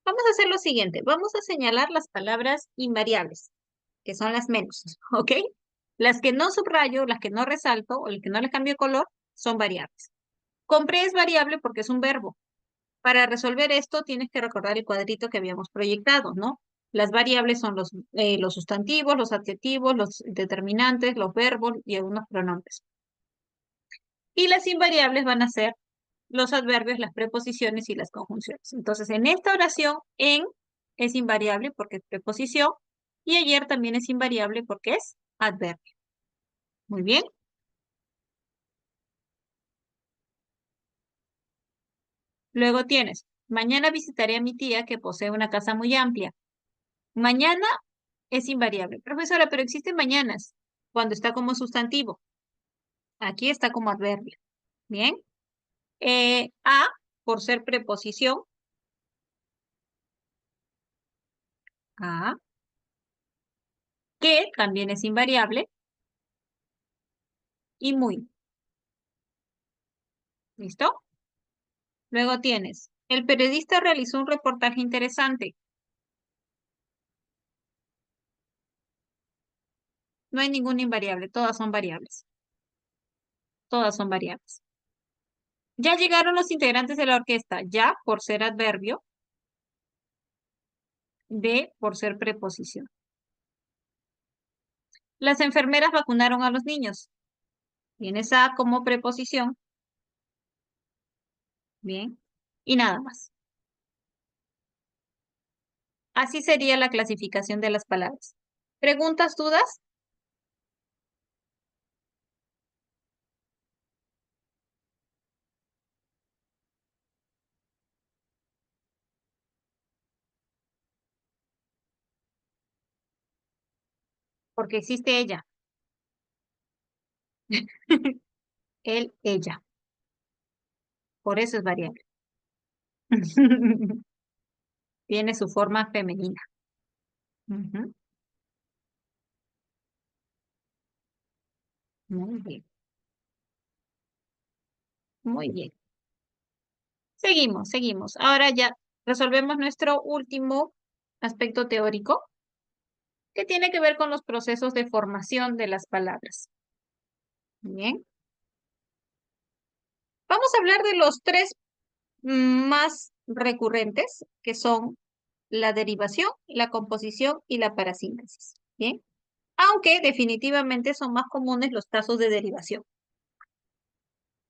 Vamos a hacer lo siguiente. Vamos a señalar las palabras invariables, que son las menos, ¿ok? Las que no subrayo, las que no resalto o las que no les cambio color son variables. Compré es variable porque es un verbo. Para resolver esto tienes que recordar el cuadrito que habíamos proyectado, ¿no? Las variables son los sustantivos, los adjetivos, los determinantes, los verbos y algunos pronombres. Y las invariables van a ser los adverbios, las preposiciones y las conjunciones. Entonces, en esta oración, en es invariable porque es preposición y ayer también es invariable porque es adverbio. Muy bien. Luego tienes, mañana visitaré a mi tía que posee una casa muy amplia. Mañana es invariable. Profesora, pero existen mañanas cuando está como sustantivo. Aquí está como adverbio. Bien. A, por ser preposición. A, que también es invariable. Y muy. ¿Listo? Luego tienes, el periodista realizó un reportaje interesante. No hay ninguna invariable, todas son variables. Todas son variables. Ya llegaron los integrantes de la orquesta. Ya, por ser adverbio. De, por ser preposición. Las enfermeras vacunaron a los niños. Tienes a como preposición. Bien. Y nada más. Así sería la clasificación de las palabras. ¿Preguntas, dudas? Porque existe ella. Él, ella. Por eso es variable. Tiene su forma femenina. Ujú. Muy bien. Muy bien. Seguimos. Ahora ya resolvemos nuestro último aspecto teórico que tiene que ver con los procesos de formación de las palabras. Bien. Vamos a hablar de los tres más recurrentes, que son la derivación, la composición y la parasíntesis. Bien. Aunque definitivamente son más comunes los casos de derivación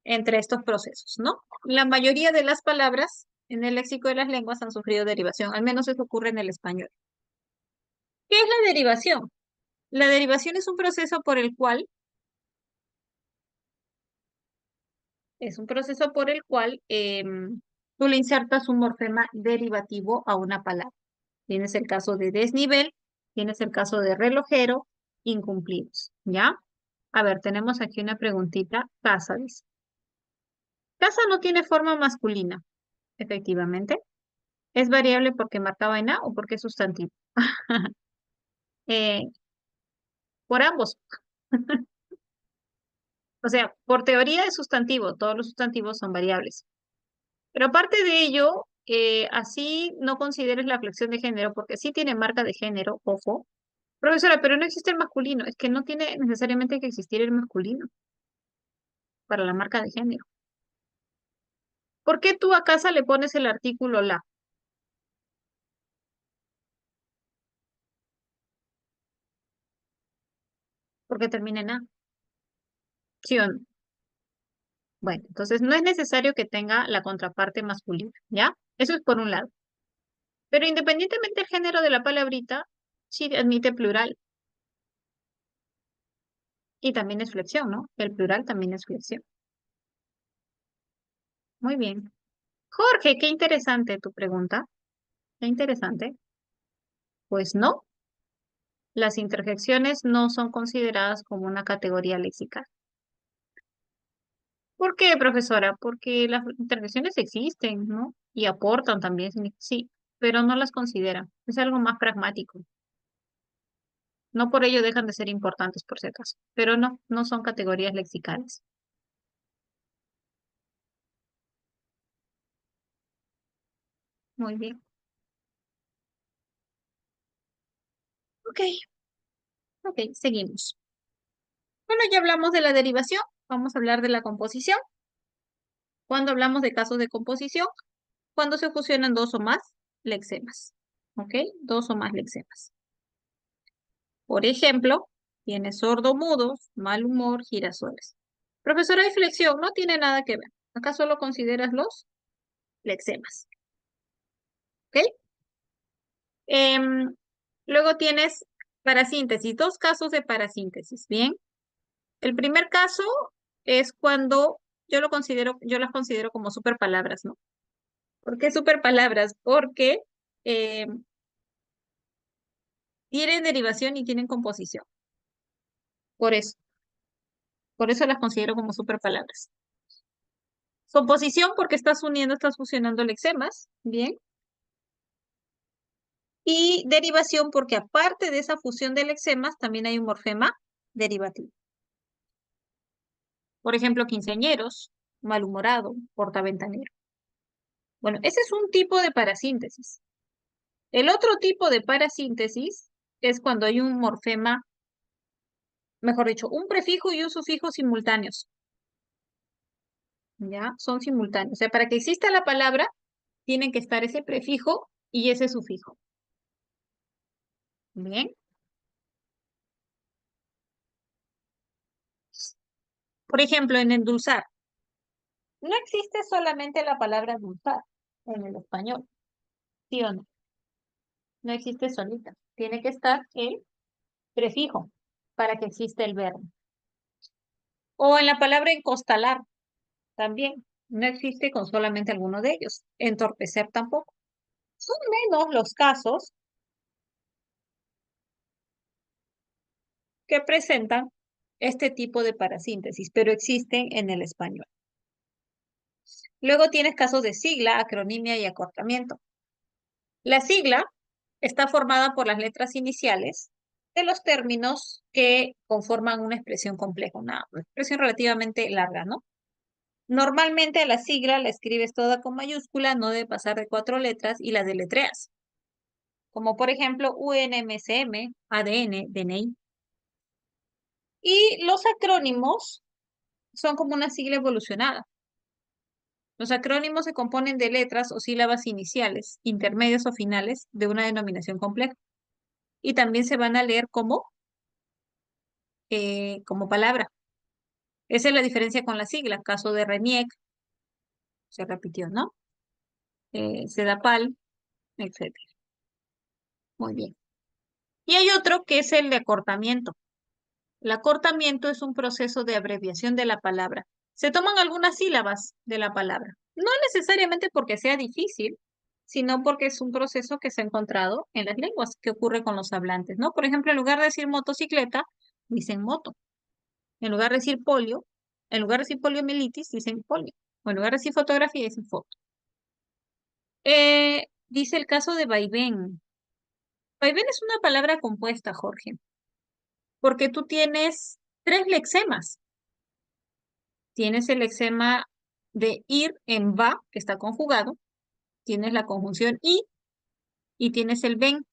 entre estos procesos, ¿no? La mayoría de las palabras en el léxico de las lenguas han sufrido derivación, al menos eso ocurre en el español. ¿Qué es la derivación? La derivación es un proceso por el cual, tú le insertas un morfema derivativo a una palabra. Tienes el caso de desnivel, tienes el caso de relojero, incumplidos, ¿ya? A ver, tenemos aquí una preguntita. Casa, dice. Casa no tiene forma masculina, efectivamente. ¿Es variable porque marcaba en A o porque es sustantivo? Eh, por ambos. O sea, por teoría es sustantivo, todos los sustantivos son variables. Pero aparte de ello, así no consideres la flexión de género, porque sí tiene marca de género, ojo. Profesora, pero no existe el masculino, es que no tiene necesariamente que existir el masculino para la marca de género. ¿Por qué tú a casa le pones el artículo la? Porque termina en A. ¿Sí o no? Bueno, entonces no es necesario que tenga la contraparte masculina, ¿ya? Eso es por un lado. Pero independientemente del género de la palabrita, sí admite plural. Y también es flexión, ¿no? El plural también es flexión. Muy bien. Jorge, qué interesante tu pregunta. Qué interesante. Pues no, las interjecciones no son consideradas como una categoría léxica. ¿Por qué, profesora? Porque las interjecciones existen, ¿no? Y aportan también, sí, pero no las consideran. Es algo más pragmático. No por ello dejan de ser importantes, por si acaso. Pero no, no son categorías lexicales. Muy bien. Ok, ok, seguimos. Bueno, ya hablamos de la derivación, vamos a hablar de la composición. Cuando hablamos de casos de composición, cuando se fusionan dos o más lexemas. ¿Ok? Dos o más lexemas. Por ejemplo, tienes sordomudos, mal humor, girasoles. Profesora de flexión, no tiene nada que ver. Acá solo consideras los lexemas. ¿Ok? Em, luego tienes parasíntesis, dos casos de parasíntesis. Bien. El primer caso es cuando yo las considero como superpalabras, ¿no? ¿Por qué superpalabras? Porque eh, tienen derivación y tienen composición. Por eso, por eso las considero como superpalabras. Composición porque estás uniendo, estás fusionando lexemas, bien. Y derivación porque aparte de esa fusión de lexemas, también hay un morfema derivativo. Por ejemplo, quinceañeros, malhumorado, portaventanero. Bueno, ese es un tipo de parasíntesis. El otro tipo de parasíntesis es cuando hay un morfema, mejor dicho, un prefijo y un sufijo simultáneos. ¿Ya? Son simultáneos. O sea, para que exista la palabra, tienen que estar ese prefijo y ese sufijo. Bien. Por ejemplo, en endulzar. No existe solamente la palabra endulzar en el español, ¿sí o no? No existe solita. Tiene que estar el prefijo para que exista el verbo. O en la palabra encostalar también. No existe con solamente alguno de ellos. Entorpecer tampoco. Son menos los casos que presentan este tipo de parasíntesis, pero existen en el español. Luego tienes casos de sigla, acronimia y acortamiento. La sigla está formada por las letras iniciales de los términos que conforman una expresión compleja, una expresión relativamente larga, ¿no? Normalmente a la sigla la escribes toda con mayúscula, no debe pasar de 4 letras y la deletreas, como por ejemplo UNMCM, ADN, DNI. Y los acrónimos son como una sigla evolucionada. Los acrónimos se componen de letras o sílabas iniciales, intermedias o finales de una denominación compleja. Y también se van a leer como palabra. Esa es la diferencia con la sigla. Caso de RENIEC, se repitió, ¿no? SEDAPAL, etcétera. Muy bien. Y hay otro que es el de acortamiento. El acortamiento es un proceso de abreviación de la palabra. Se toman algunas sílabas de la palabra. No necesariamente porque sea difícil, sino porque es un proceso que se ha encontrado en las lenguas, que ocurre con los hablantes, ¿no? Por ejemplo, en lugar de decir motocicleta, dicen moto. En lugar de decir polio, en lugar de decir poliomielitis, dicen polio. O en lugar de decir fotografía, dicen foto. Dice el caso de vaivén. Vaivén es una palabra compuesta, Jorge, porque tú tienes tres lexemas. Tienes el lexema de ir en va, que está conjugado, tienes la conjunción y tienes el ven,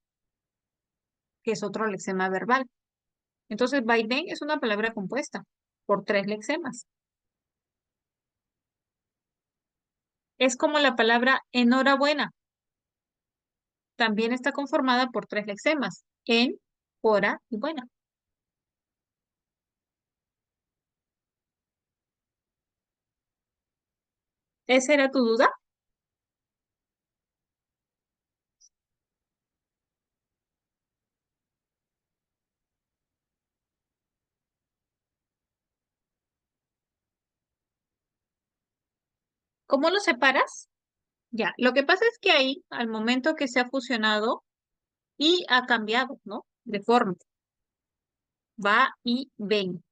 que es otro lexema verbal. Entonces, vaivén es una palabra compuesta por tres lexemas. Es como la palabra enhorabuena, también está conformada por tres lexemas, en, hora y buena. ¿Esa era tu duda? ¿Cómo lo separas? Ya, lo que pasa es que ahí, al momento que se ha fusionado y ha cambiado, ¿no? De forma, va y ven,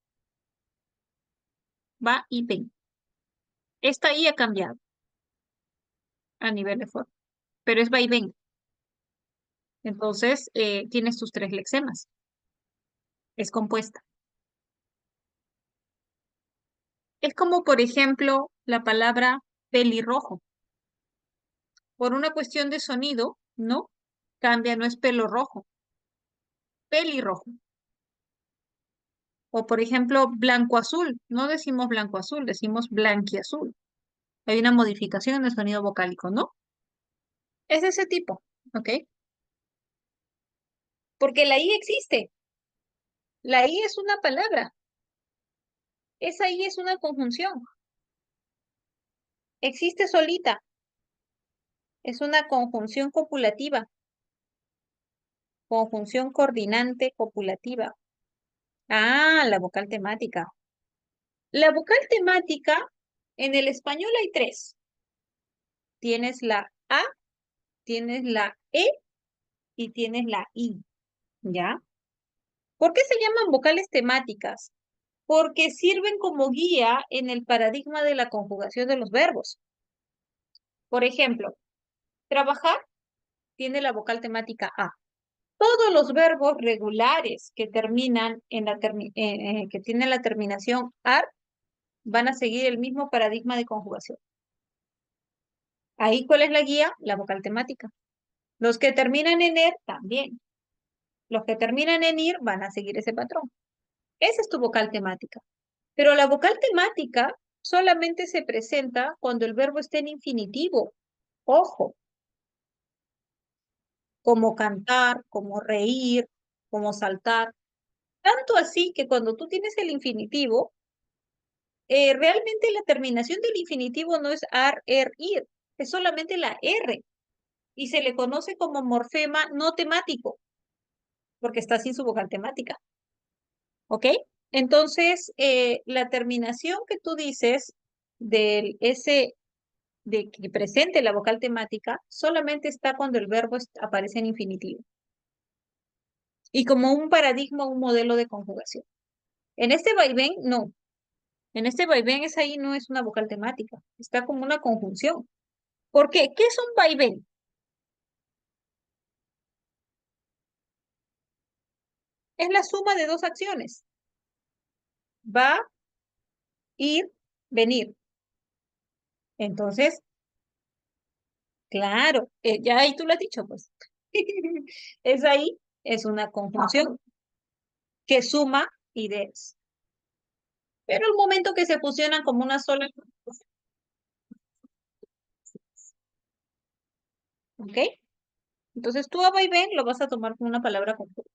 va y ven. Esta I ha cambiado a nivel de forma, pero es va y ven. Entonces, tienes tus tres lexemas. Es compuesta. Es como, por ejemplo, la palabra pelirrojo. por una cuestión de sonido, no, cambia, no es pelo rojo, pelirrojo. O por ejemplo, blanco-azul, no decimos blanco-azul, decimos blanquiazul. Hay una modificación en el sonido vocálico, ¿no? Es de ese tipo, ¿ok? Porque la I existe. La I es una palabra. Esa I es una conjunción. Existe solita. Es una conjunción copulativa. Conjunción coordinante copulativa. Ah, la vocal temática. La vocal temática, en el español hay tres. Tienes la A, tienes la E y tienes la I, ¿ya? ¿Por qué se llaman vocales temáticas? Porque sirven como guía en el paradigma de la conjugación de los verbos. Por ejemplo, trabajar tiene la vocal temática A. Todos los verbos regulares que terminan que tienen la terminación AR van a seguir el mismo paradigma de conjugación. Ahí, ¿cuál es la guía? La vocal temática. Los que terminan en ER también. Los que terminan en IR van a seguir ese patrón. Esa es tu vocal temática. Pero la vocal temática solamente se presenta cuando el verbo esté en infinitivo. Ojo, como cantar, como reír, como saltar. Tanto así que cuando tú tienes el infinitivo, realmente la terminación del infinitivo no es ar, er, ir, es solamente la R y se le conoce como morfema no temático porque está sin su vocal temática. ¿Ok? Entonces, la terminación que tú dices del S de que presente la vocal temática solamente está cuando el verbo aparece en infinitivo y como un paradigma, un modelo de conjugación. En este vaivén, no. En este vaivén esa ahí no es una vocal temática, está como una conjunción. ¿Por qué? ¿Qué es un vaivén? Es la suma de dos acciones. Va, ir, venir. Entonces, claro, ya ahí tú lo has dicho, pues. Es ahí, es una conjunción que suma ideas. Pero el momento que se fusionan como una sola, ¿ok? Entonces tú a vaivén lo vas a tomar como una palabra conjunta.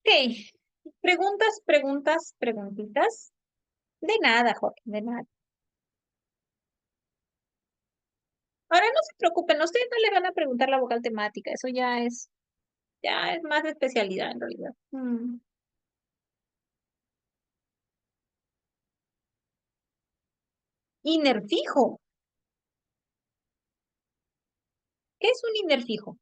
Ok, preguntas, preguntas, preguntitas. De nada, Jorge, de nada. Ahora no se preocupen, a ustedes no le van a preguntar la vocal temática, eso ya es más de especialidad en realidad. Inerfijo. ¿Qué es un inerfijo?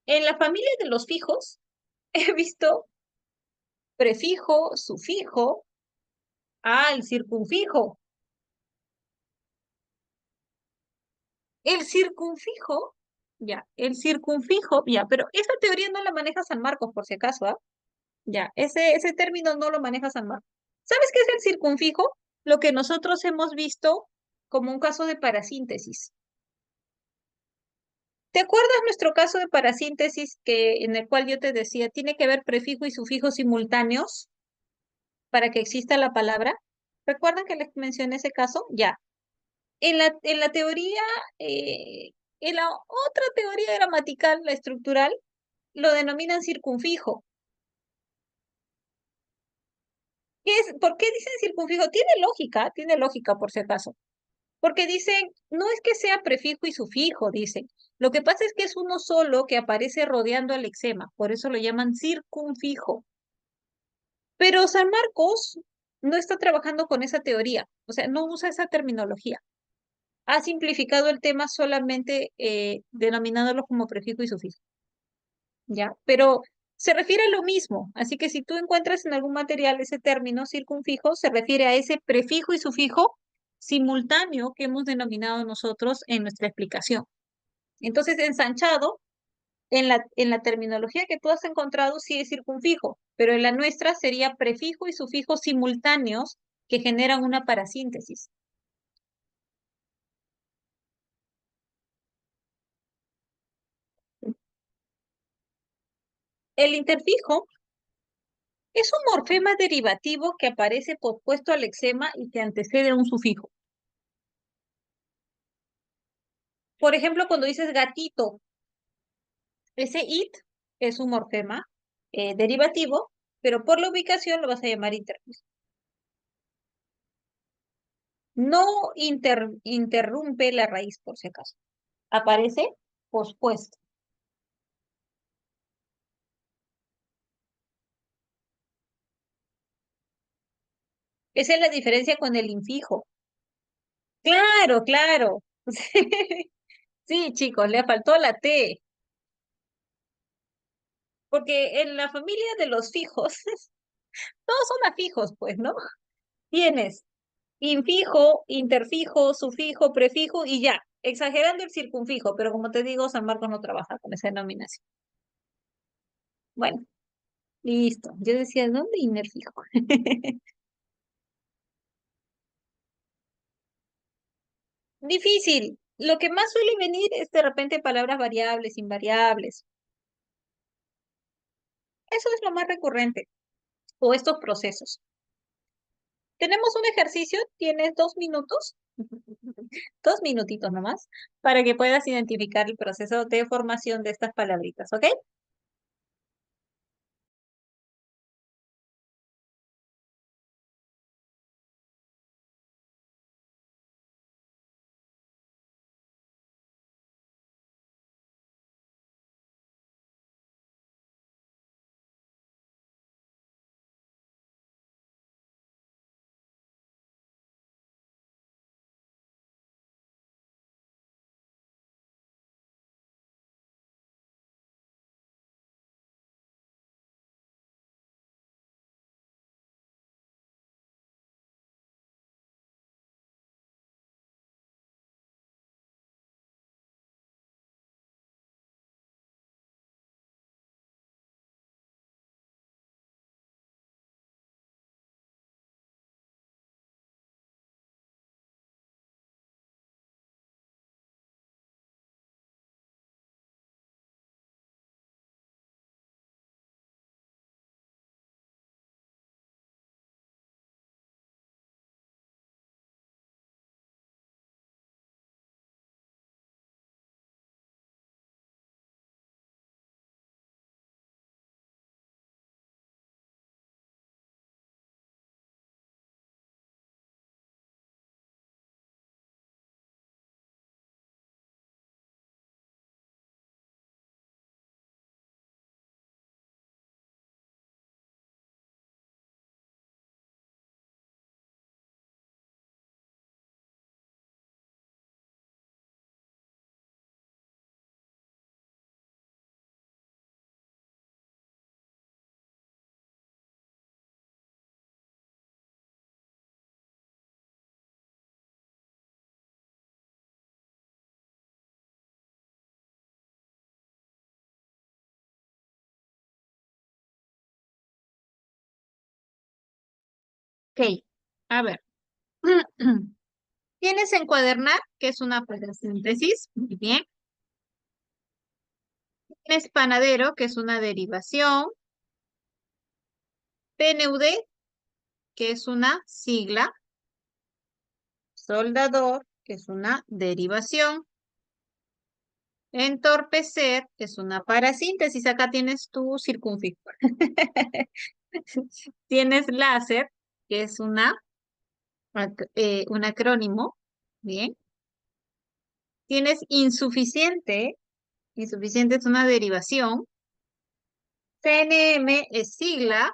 En la familia de los fijos he visto prefijo, sufijo, el circunfijo. El circunfijo, ya, el circunfijo, ya, pero esa teoría no la maneja San Marcos, por si acaso, ¿ah? Ya, ese término no lo maneja San Marcos. ¿Sabes qué es el circunfijo? Lo que nosotros hemos visto como un caso de parasíntesis. ¿Te acuerdas nuestro caso de parasíntesis en el cual yo te decía, tiene que haber prefijo y sufijo simultáneos para que exista la palabra? ¿Recuerdan que les mencioné ese caso? Ya. En la teoría, en la otra teoría gramatical, la estructural, lo denominan circunfijo. ¿Por qué dicen circunfijo? Tiene lógica por si acaso. Porque dicen, no es que sea prefijo y sufijo, dicen. Lo que pasa es que es uno solo que aparece rodeando al lexema, por eso lo llaman circunfijo. Pero San Marcos no está trabajando con esa teoría, o sea, no usa esa terminología. Ha simplificado el tema solamente denominándolo como prefijo y sufijo, ¿ya? Pero se refiere a lo mismo, así que si tú encuentras en algún material ese término circunfijo, se refiere a ese prefijo y sufijo simultáneo que hemos denominado nosotros en nuestra explicación. Entonces, ensanchado, En la terminología que tú has encontrado sí es circunfijo, pero en la nuestra sería prefijo y sufijo simultáneos que generan una parasíntesis. El interfijo es un morfema derivativo que aparece pospuesto al lexema y que antecede a un sufijo. Por ejemplo, cuando dices gatito, ese it es un morfema derivativo, pero por la ubicación lo vas a llamar interfijo. No interrumpe la raíz, por si acaso. Aparece pospuesto. Esa es la diferencia con el infijo. Claro, claro. Sí, chicos, le faltó la T, porque en la familia de los fijos, todos son afijos, pues, ¿no? Tienes infijo, interfijo, sufijo, prefijo y ya, exagerando el circunfijo, pero como te digo, San Marcos no trabaja con esa denominación. Bueno, listo. Yo decía, ¿dónde inerfijo? Difícil. Lo que más suele venir es de repente palabras variables, invariables. Eso es lo más recurrente. O estos procesos. Tenemos un ejercicio, tienes 2 minutos, 2 minutitos nomás, para que puedas identificar el proceso de formación de estas palabritas, ¿ok? Ok, a ver. Tienes encuadernar, que es una síntesis, muy bien. Tienes panadero, que es una derivación. PNUD, que es una sigla. Soldador, que es una derivación. Entorpecer, que es una parasíntesis. Acá tienes tu circunfijo. Tienes láser, que es un acrónimo. Bien. Tienes insuficiente. Insuficiente es una derivación. CNM es sigla.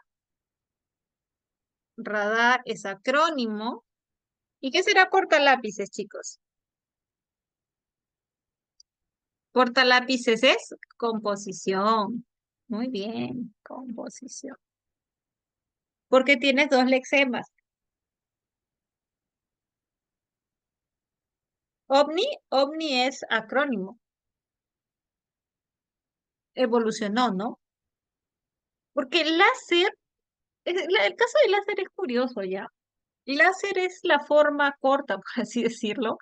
Radar es acrónimo. ¿Y qué será portalápices, chicos? Portalápices es composición. Muy bien, composición. Porque tienes dos lexemas. OVNI, OVNI es acrónimo. evolucionó, ¿no? Porque el láser, el caso del láser es curioso ya. Láser es la forma corta, por así decirlo,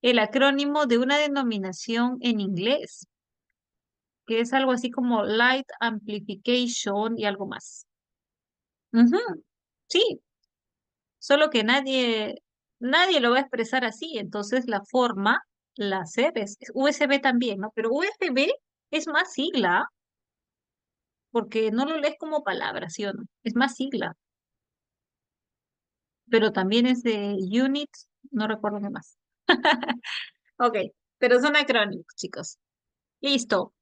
el acrónimo de una denominación en inglés, que es algo así como Light Amplification y algo más. Ujú, sí, solo que nadie lo va a expresar así, entonces la forma láser es USB también, ¿no? Pero USB es más sigla, porque no lo lees como palabra, ¿sí o no? Es más sigla, pero también es de unit, no recuerdo qué más. Ok, pero son acrónimos, chicos. Listo.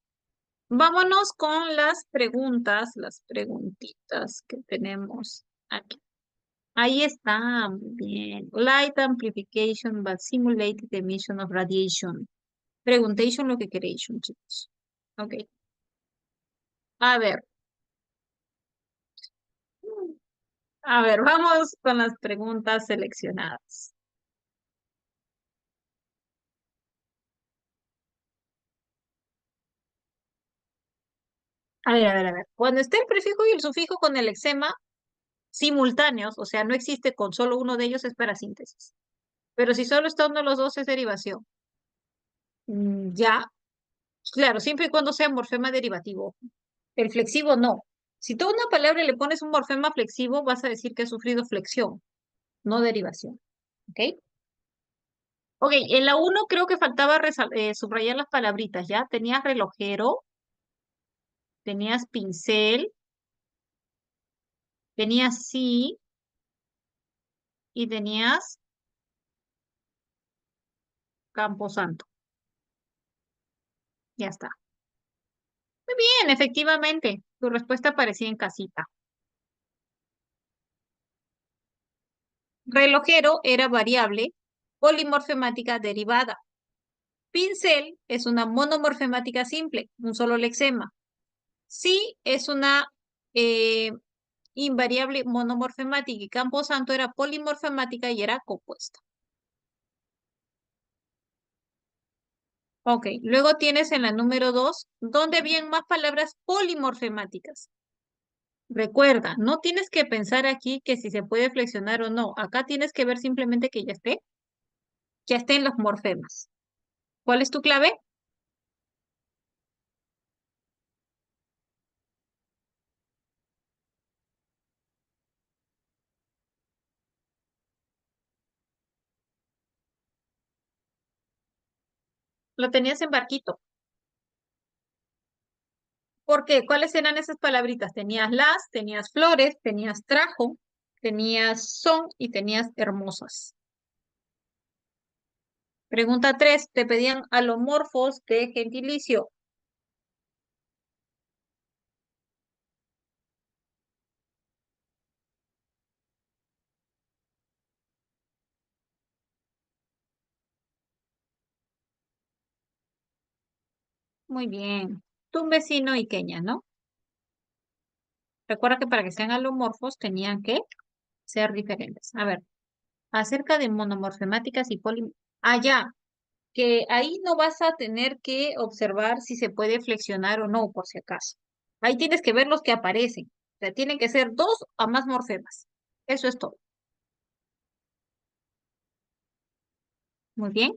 Vámonos con las preguntas, las preguntitas que tenemos aquí. Ahí está, muy bien. Light amplification but simulated emission of radiation. Preguntation lo que queréis, chicos. Ok. A ver. A ver, vamos con las preguntas seleccionadas. A ver, a ver, a ver. Cuando esté el prefijo y el sufijo con el lexema simultáneos, o sea, no existe con solo uno de ellos, es para síntesis. Pero si solo está uno de los dos, es derivación. Ya, claro, siempre y cuando sea morfema derivativo. El flexivo no. Si tú a una palabra le pones un morfema flexivo, vas a decir que ha sufrido flexión, no derivación. ¿Ok? Ok, en la uno creo que faltaba subrayar las palabritas, ¿ya? Tenías relojero, tenías pincel, tenías sí y tenías camposanto. Ya está. Muy bien, efectivamente. Tu respuesta aparecía en casita. Relojero era variable polimorfemática derivada. Pincel es una monomorfemática simple, un solo lexema. Sí es una eh, invariable monomorfemática y camposanto era polimorfemática y era compuesta. Ok, luego tienes en la número 2, donde habían más palabras polimorfemáticas. Recuerda, no tienes que pensar aquí que si se puede flexionar o no. Acá tienes que ver simplemente que ya esté en los morfemas. ¿Cuál es tu clave? Lo tenías en barquito. ¿Por qué? ¿Cuáles eran esas palabritas? Tenías las, tenías flores, tenías trajo, tenías son y tenías hermosas. Pregunta 3. Te pedían alomorfos de gentilicio. Muy bien. Tu vecino y Kenia, ¿no? Recuerda que para que sean alomorfos tenían que ser diferentes. A ver, acerca de monomorfemáticas y poli... Ah, ya, que ahí no vas a tener que observar si se puede flexionar o no, por si acaso. Ahí tienes que ver los que aparecen. O sea, tienen que ser dos o más morfemas. Eso es todo. Muy bien,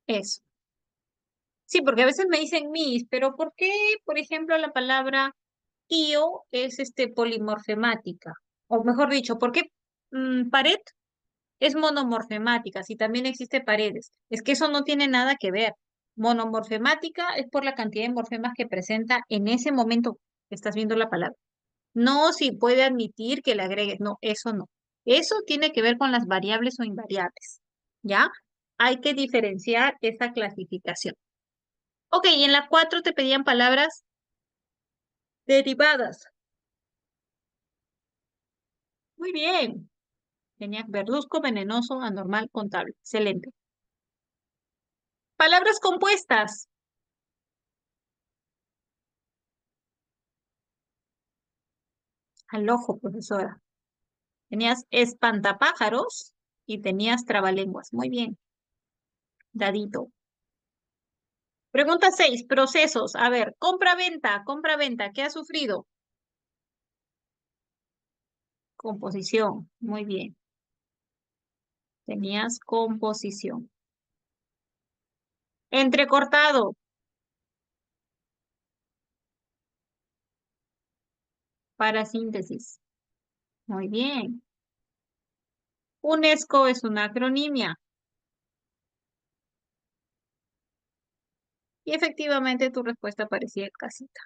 eso. Sí, porque a veces me dicen mis, pero ¿por qué, por ejemplo, la palabra tío es polimorfemática? O mejor dicho, ¿por qué pared es monomorfemática? Si también existe paredes. Es que eso no tiene nada que ver. Monomorfemática es por la cantidad de morfemas que presenta en ese momento que estás viendo la palabra. No si puede admitir que le agregues. No, eso no. Eso tiene que ver con las variables o invariables. ¿Ya? Hay que diferenciar esa clasificación. Ok, y en la 4 te pedían palabras derivadas. Muy bien. Tenía verduzco, venenoso, anormal, contable. Excelente. Palabras compuestas. Al ojo, profesora. Tenías espantapájaros y tenías trabalenguas. Muy bien. Dadito. Pregunta 6, procesos. A ver, compra-venta, ¿qué ha sufrido? Composición, muy bien. Tenías composición. Entrecortado, para síntesis. Muy bien. UNESCO es una acronimia. Y efectivamente tu respuesta parecía casita.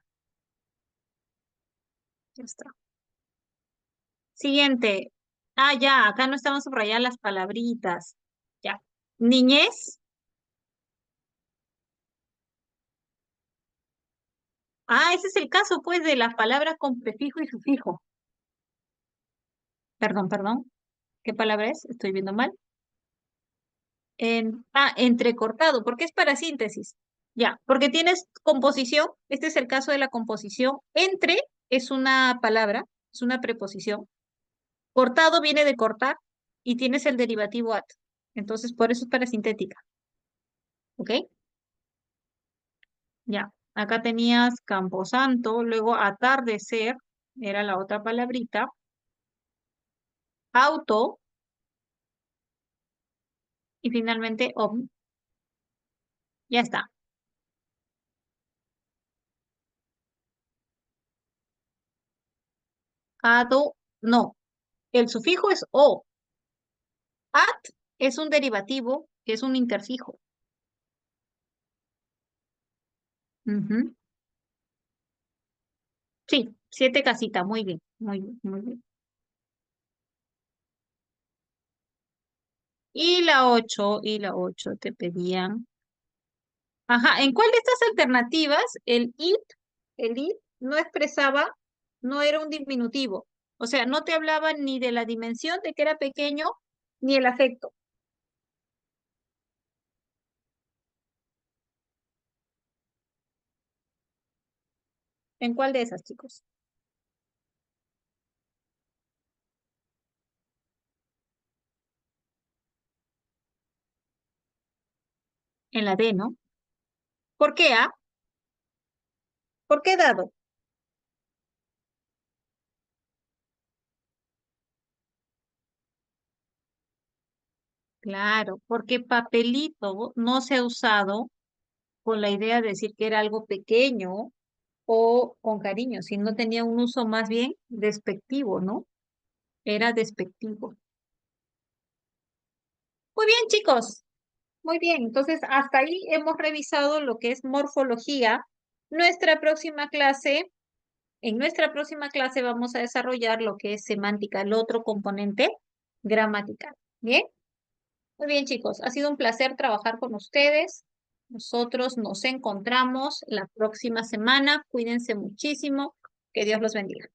Ya está. Siguiente. Ah, ya, acá no estaban subrayadas las palabritas. Ya. Niñez. Ah, ese es el caso, pues, de las palabras con prefijo y sufijo. Perdón, perdón. ¿Qué palabra es? Estoy viendo mal. Entrecortado, porque es para síntesis. Ya, porque tienes composición. Este es el caso de la composición. Entre es una palabra, es una preposición. Cortado viene de cortar y tienes el derivativo at. Entonces, por eso es para sintética. ¿Ok? Ya. Acá tenías camposanto, luego atardecer, era la otra palabrita. Auto y finalmente ovni. Ya está. Ado, no. El sufijo es o. At es un derivativo que es un interfijo. Ujú. Sí, 7 casitas, muy bien, muy bien, muy bien. Y la ocho te pedían. Ajá, ¿en cuál de estas alternativas el it no expresaba, no era un diminutivo? O sea, no te hablaba ni de la dimensión de que era pequeño, ni el afecto. ¿En cuál de esas, chicos? En la D, ¿no? ¿Por qué A? ¿Por qué dado? Claro, porque papelito no se ha usado con la idea de decir que era algo pequeño o con cariño, sino tenía un uso más bien despectivo, ¿no? Era despectivo. Muy bien, chicos. Muy bien. Entonces, hasta ahí hemos revisado lo que es morfología. Nuestra próxima clase, en nuestra próxima clase vamos a desarrollar lo que es semántica, el otro componente gramatical. Bien. Muy bien, chicos. Ha sido un placer trabajar con ustedes. Nosotros nos encontramos la próxima semana. Cuídense muchísimo. Que Dios los bendiga.